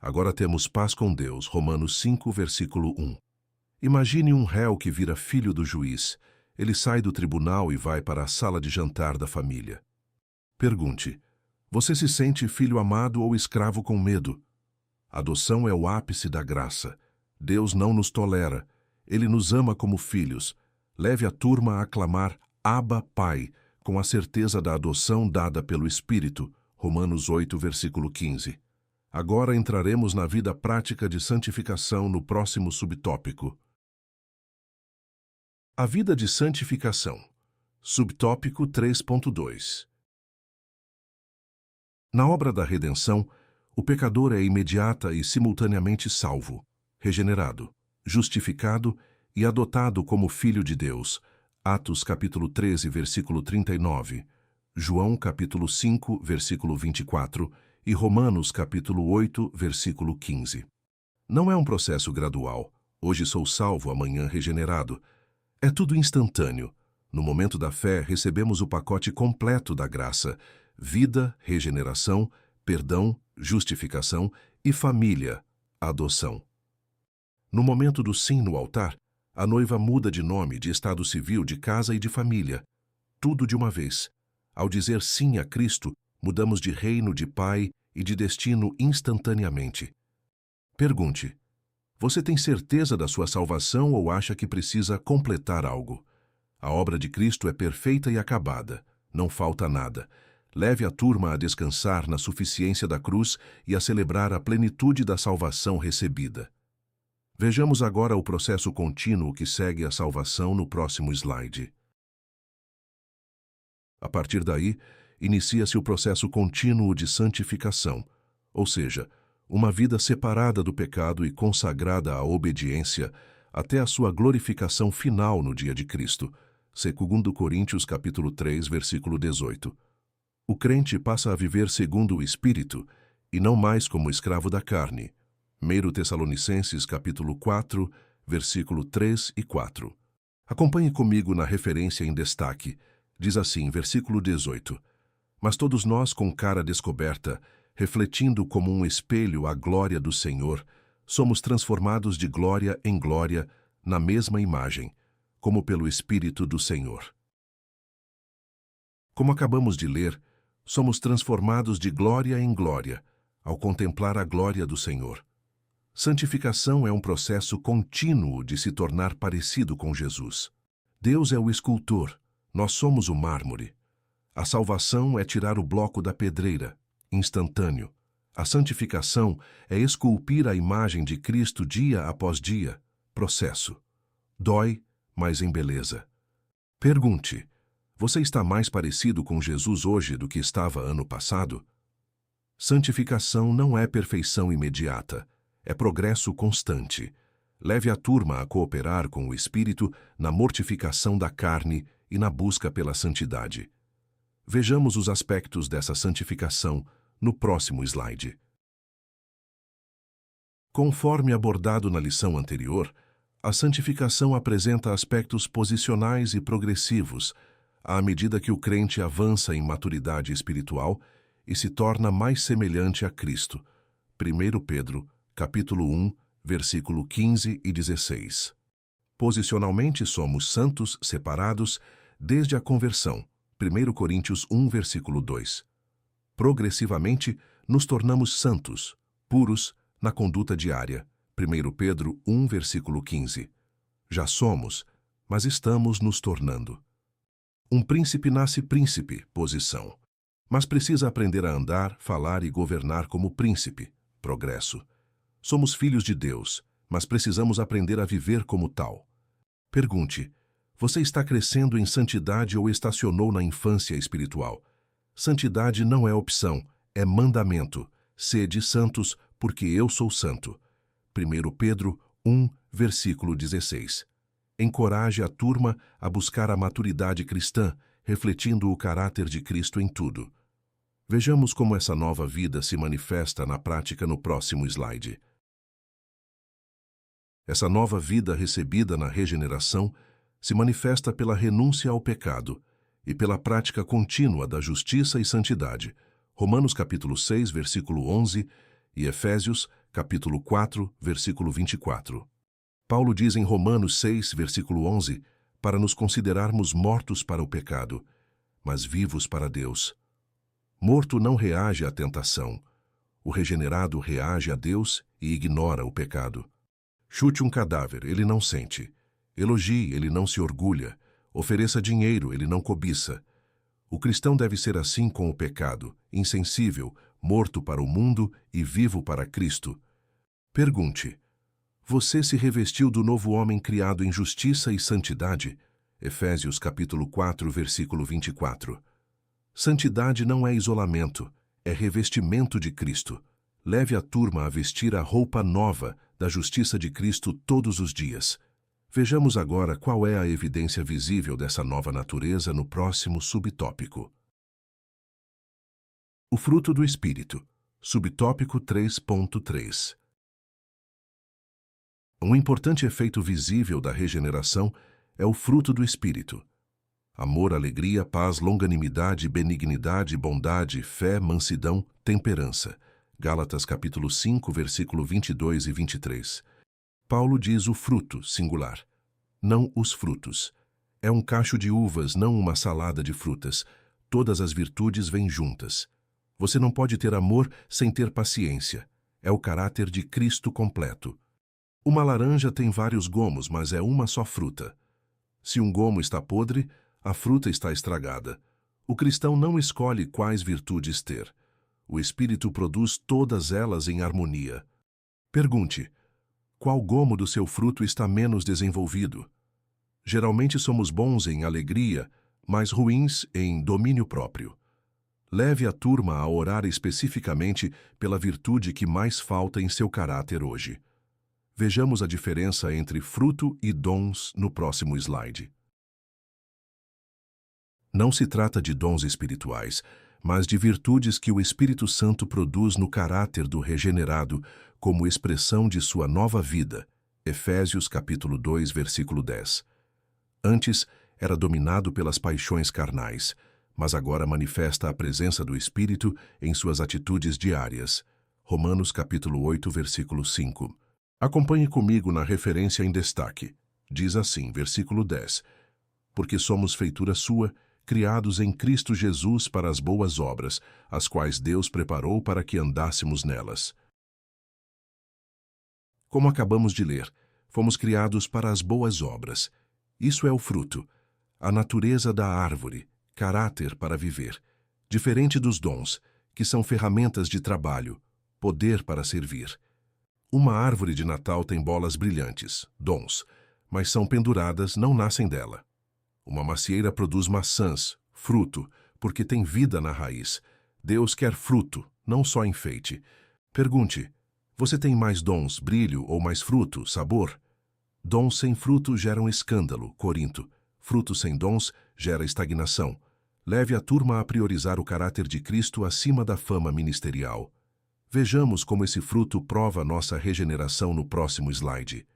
Agora temos paz com Deus. Romanos 5, versículo 1. Imagine um réu que vira filho do juiz. Ele sai do tribunal e vai para a sala de jantar da família. Pergunte: você se sente filho amado ou escravo com medo? A adoção é o ápice da graça. Deus não nos tolera. Ele nos ama como filhos. Leve a turma a aclamar Abba, Pai, com a certeza da adoção dada pelo Espírito. Romanos 8, versículo 15. Agora entraremos na vida prática de santificação no próximo subtópico. A vida de santificação. Subtópico 3.2. Na obra da redenção, o pecador é imediata e simultaneamente salvo, regenerado, justificado e adotado como filho de Deus. Atos capítulo 13, versículo 39, João capítulo 5, versículo 24 e Romanos capítulo 8, versículo 15. Não é um processo gradual. Hoje sou salvo, amanhã regenerado. É tudo instantâneo. No momento da fé, recebemos o pacote completo da graça: vida, regeneração, perdão, justificação e família, adoção. No momento do sim no altar, a noiva muda de nome, de estado civil, de casa e de família. Tudo de uma vez. Ao dizer sim a Cristo, mudamos de reino, de pai e de destino instantaneamente. Pergunte: você tem certeza da sua salvação ou acha que precisa completar algo? A obra de Cristo é perfeita e acabada. Não falta nada. Leve a turma a descansar na suficiência da cruz e a celebrar a plenitude da salvação recebida. Vejamos agora o processo contínuo que segue a salvação no próximo slide. A partir daí, inicia-se o processo contínuo de santificação, ou seja, uma vida separada do pecado e consagrada à obediência até a sua glorificação final no dia de Cristo. 2 Coríntios capítulo 3, versículo 18. O crente passa a viver segundo o Espírito e não mais como escravo da carne. 1 Tessalonicenses capítulo 4, versículo 3 e 4. Acompanhe comigo na referência em destaque. Diz assim, versículo 18. Mas todos nós, com cara descoberta, refletindo como um espelho a glória do Senhor, somos transformados de glória em glória na mesma imagem, como pelo Espírito do Senhor. Como acabamos de ler, somos transformados de glória em glória ao contemplar a glória do Senhor. Santificação é um processo contínuo de se tornar parecido com Jesus. Deus é o escultor, nós somos o mármore. A salvação é tirar o bloco da pedreira, instantâneo. A santificação é esculpir a imagem de Cristo dia após dia, processo. Dói, mas embeleza. Pergunte: você está mais parecido com Jesus hoje do que estava ano passado? Santificação não é perfeição imediata, é progresso constante. Leve a turma a cooperar com o Espírito na mortificação da carne e na busca pela santidade. Vejamos os aspectos dessa santificação no próximo slide. Conforme abordado na lição anterior, a santificação apresenta aspectos posicionais e progressivos à medida que o crente avança em maturidade espiritual e se torna mais semelhante a Cristo. 1 Pedro, capítulo 1, versículo 15 e 16. Posicionalmente somos santos, separados, desde a conversão. 1 Coríntios 1, versículo 2. Progressivamente, nos tornamos santos, puros, na conduta diária. 1 Pedro 1, versículo 15. Já somos, mas estamos nos tornando. Um príncipe nasce príncipe, posição. Mas precisa aprender a andar, falar e governar como príncipe, progresso. Somos filhos de Deus, mas precisamos aprender a viver como tal. Pergunte: você está crescendo em santidade ou estacionou na infância espiritual? Santidade não é opção, é mandamento. Sede santos, porque eu sou santo. 1 Pedro 1, versículo 16. Encoraje a turma a buscar a maturidade cristã, refletindo o caráter de Cristo em tudo. Vejamos como essa nova vida se manifesta na prática no próximo slide. Essa nova vida recebida na regeneração se manifesta pela renúncia ao pecado e pela prática contínua da justiça e santidade. Romanos capítulo 6, versículo 11 e Efésios capítulo 4, versículo 24. Paulo diz em Romanos 6, versículo 11, para nos considerarmos mortos para o pecado, mas vivos para Deus. Morto não reage à tentação. O regenerado reage a Deus e ignora o pecado. Chute um cadáver, ele não sente. Elogie, ele não se orgulha. Ofereça dinheiro, ele não cobiça. O cristão deve ser assim com o pecado, insensível, morto para o mundo e vivo para Cristo. Pergunte: você se revestiu do novo homem criado em justiça e santidade? Efésios capítulo 4, versículo 24. Santidade não é isolamento, é revestimento de Cristo. Leve a turma a vestir a roupa nova da justiça de Cristo todos os dias. Vejamos agora qual é a evidência visível dessa nova natureza no próximo subtópico. O fruto do Espírito. Subtópico 3.3. Um importante efeito visível da regeneração é o fruto do Espírito. Amor, alegria, paz, longanimidade, benignidade, bondade, fé, mansidão, temperança. Gálatas capítulo 5, versículo 22 e 23. Paulo diz o fruto, singular, não os frutos. É um cacho de uvas, não uma salada de frutas. Todas as virtudes vêm juntas. Você não pode ter amor sem ter paciência. É o caráter de Cristo completo. Uma laranja tem vários gomos, mas é uma só fruta. Se um gomo está podre, a fruta está estragada. O cristão não escolhe quais virtudes ter. O Espírito produz todas elas em harmonia. Pergunte: qual gomo do seu fruto está menos desenvolvido? Geralmente somos bons em alegria, mas ruins em domínio próprio. Leve a turma a orar especificamente pela virtude que mais falta em seu caráter hoje. Vejamos a diferença entre fruto e dons no próximo slide. Não se trata de dons espirituais, mas de virtudes que o Espírito Santo produz no caráter do regenerado como expressão de sua nova vida. Efésios capítulo 2, versículo 10. Antes, era dominado pelas paixões carnais, mas agora manifesta a presença do Espírito em suas atitudes diárias. Romanos capítulo 8, versículo 5. Acompanhe comigo na referência em destaque. Diz assim, versículo 10. Porque somos feitura sua, criados em Cristo Jesus para as boas obras, as quais Deus preparou para que andássemos nelas. Como acabamos de ler, fomos criados para as boas obras. Isso é o fruto, a natureza da árvore, caráter para viver, diferente dos dons, que são ferramentas de trabalho, poder para servir. Uma árvore de Natal tem bolas brilhantes, dons, mas são penduradas, não nascem dela. Uma macieira produz maçãs, fruto, porque tem vida na raiz. Deus quer fruto, não só enfeite. Pergunte: você tem mais dons, brilho ou mais fruto, sabor? Dons sem fruto geram escândalo, Corinto. Fruto sem dons gera estagnação. Leve a turma a priorizar o caráter de Cristo acima da fama ministerial. Vejamos como esse fruto prova nossa regeneração no próximo slide.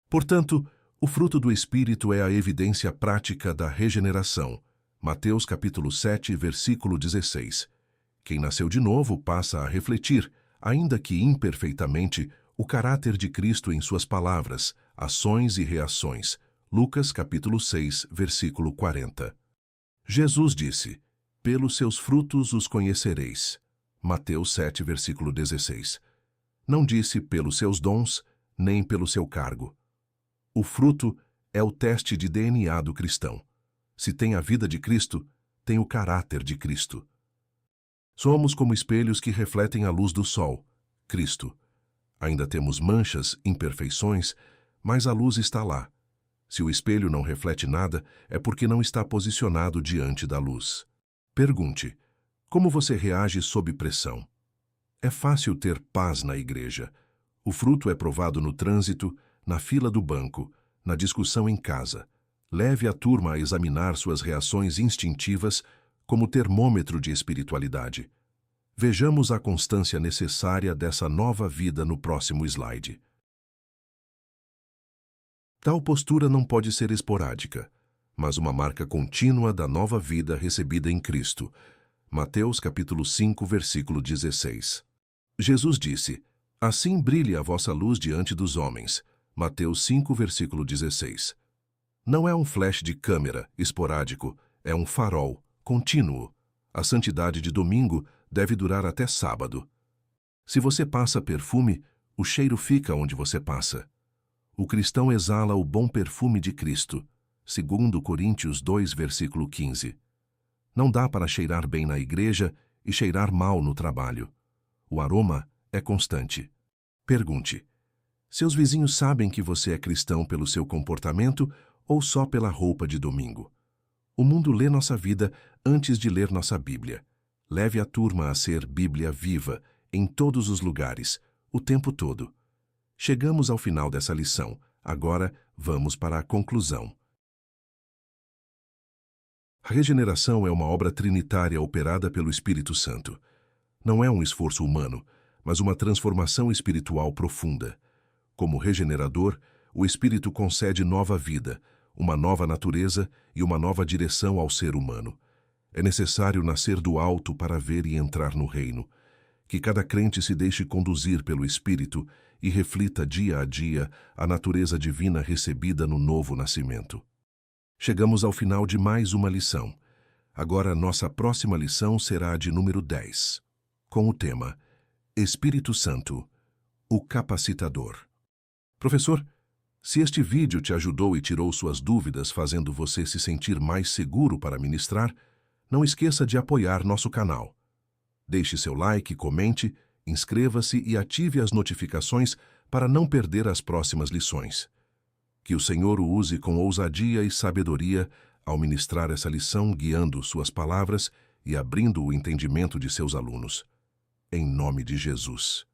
Portanto, o fruto do Espírito é a evidência prática da regeneração. Mateus capítulo 7, versículo 16. Quem nasceu de novo passa a refletir, ainda que imperfeitamente, o caráter de Cristo em suas palavras, ações e reações. Lucas capítulo 6, versículo 40. Jesus disse: pelos seus frutos os conhecereis. Mateus 7, versículo 16. Não disse pelos seus dons, nem pelo seu cargo. O fruto é o teste de DNA do cristão. Se tem a vida de Cristo, tem o caráter de Cristo. Somos como espelhos que refletem a luz do sol, Cristo. Ainda temos manchas, imperfeições, mas a luz está lá. Se o espelho não reflete nada, é porque não está posicionado diante da luz. Pergunte: como você reage sob pressão? É fácil ter paz na igreja. O fruto é provado no trânsito, na fila do banco, na discussão em casa. Leve a turma a examinar suas reações instintivas como termômetro de espiritualidade. Vejamos a constância necessária dessa nova vida no próximo slide. Tal postura não pode ser esporádica, mas uma marca contínua da nova vida recebida em Cristo. Mateus capítulo 5, versículo 16. Jesus disse: Assim brilhe a vossa luz diante dos homens. Mateus 5, versículo 16. Não é um flash de câmera, esporádico, é um farol, contínuo. A santidade de domingo deve durar até sábado. Se você passa perfume, o cheiro fica onde você passa. O cristão exala o bom perfume de Cristo, segundo Coríntios 2, versículo 15. Não dá para cheirar bem na igreja e cheirar mal no trabalho. O aroma é constante. Pergunte: seus vizinhos sabem que você é cristão pelo seu comportamento ou só pela roupa de domingo? O mundo lê nossa vida antes de ler nossa Bíblia. Leve a turma a ser Bíblia viva, em todos os lugares, o tempo todo. Chegamos ao final dessa lição. Agora, vamos para a conclusão. A regeneração é uma obra trinitária operada pelo Espírito Santo. Não é um esforço humano, mas uma transformação espiritual profunda. Como regenerador, o Espírito concede nova vida, uma nova natureza e uma nova direção ao ser humano. É necessário nascer do alto para ver e entrar no reino. Que cada crente se deixe conduzir pelo Espírito e reflita dia a dia a natureza divina recebida no novo nascimento. Chegamos ao final de mais uma lição. Agora, nossa próxima lição será a de número 10, com o tema Espírito Santo, o capacitador. Professor, se este vídeo te ajudou e tirou suas dúvidas, fazendo você se sentir mais seguro para ministrar, não esqueça de apoiar nosso canal. Deixe seu like, comente, inscreva-se e ative as notificações para não perder as próximas lições. Que o Senhor o use com ousadia e sabedoria ao ministrar essa lição, guiando suas palavras e abrindo o entendimento de seus alunos. Em nome de Jesus.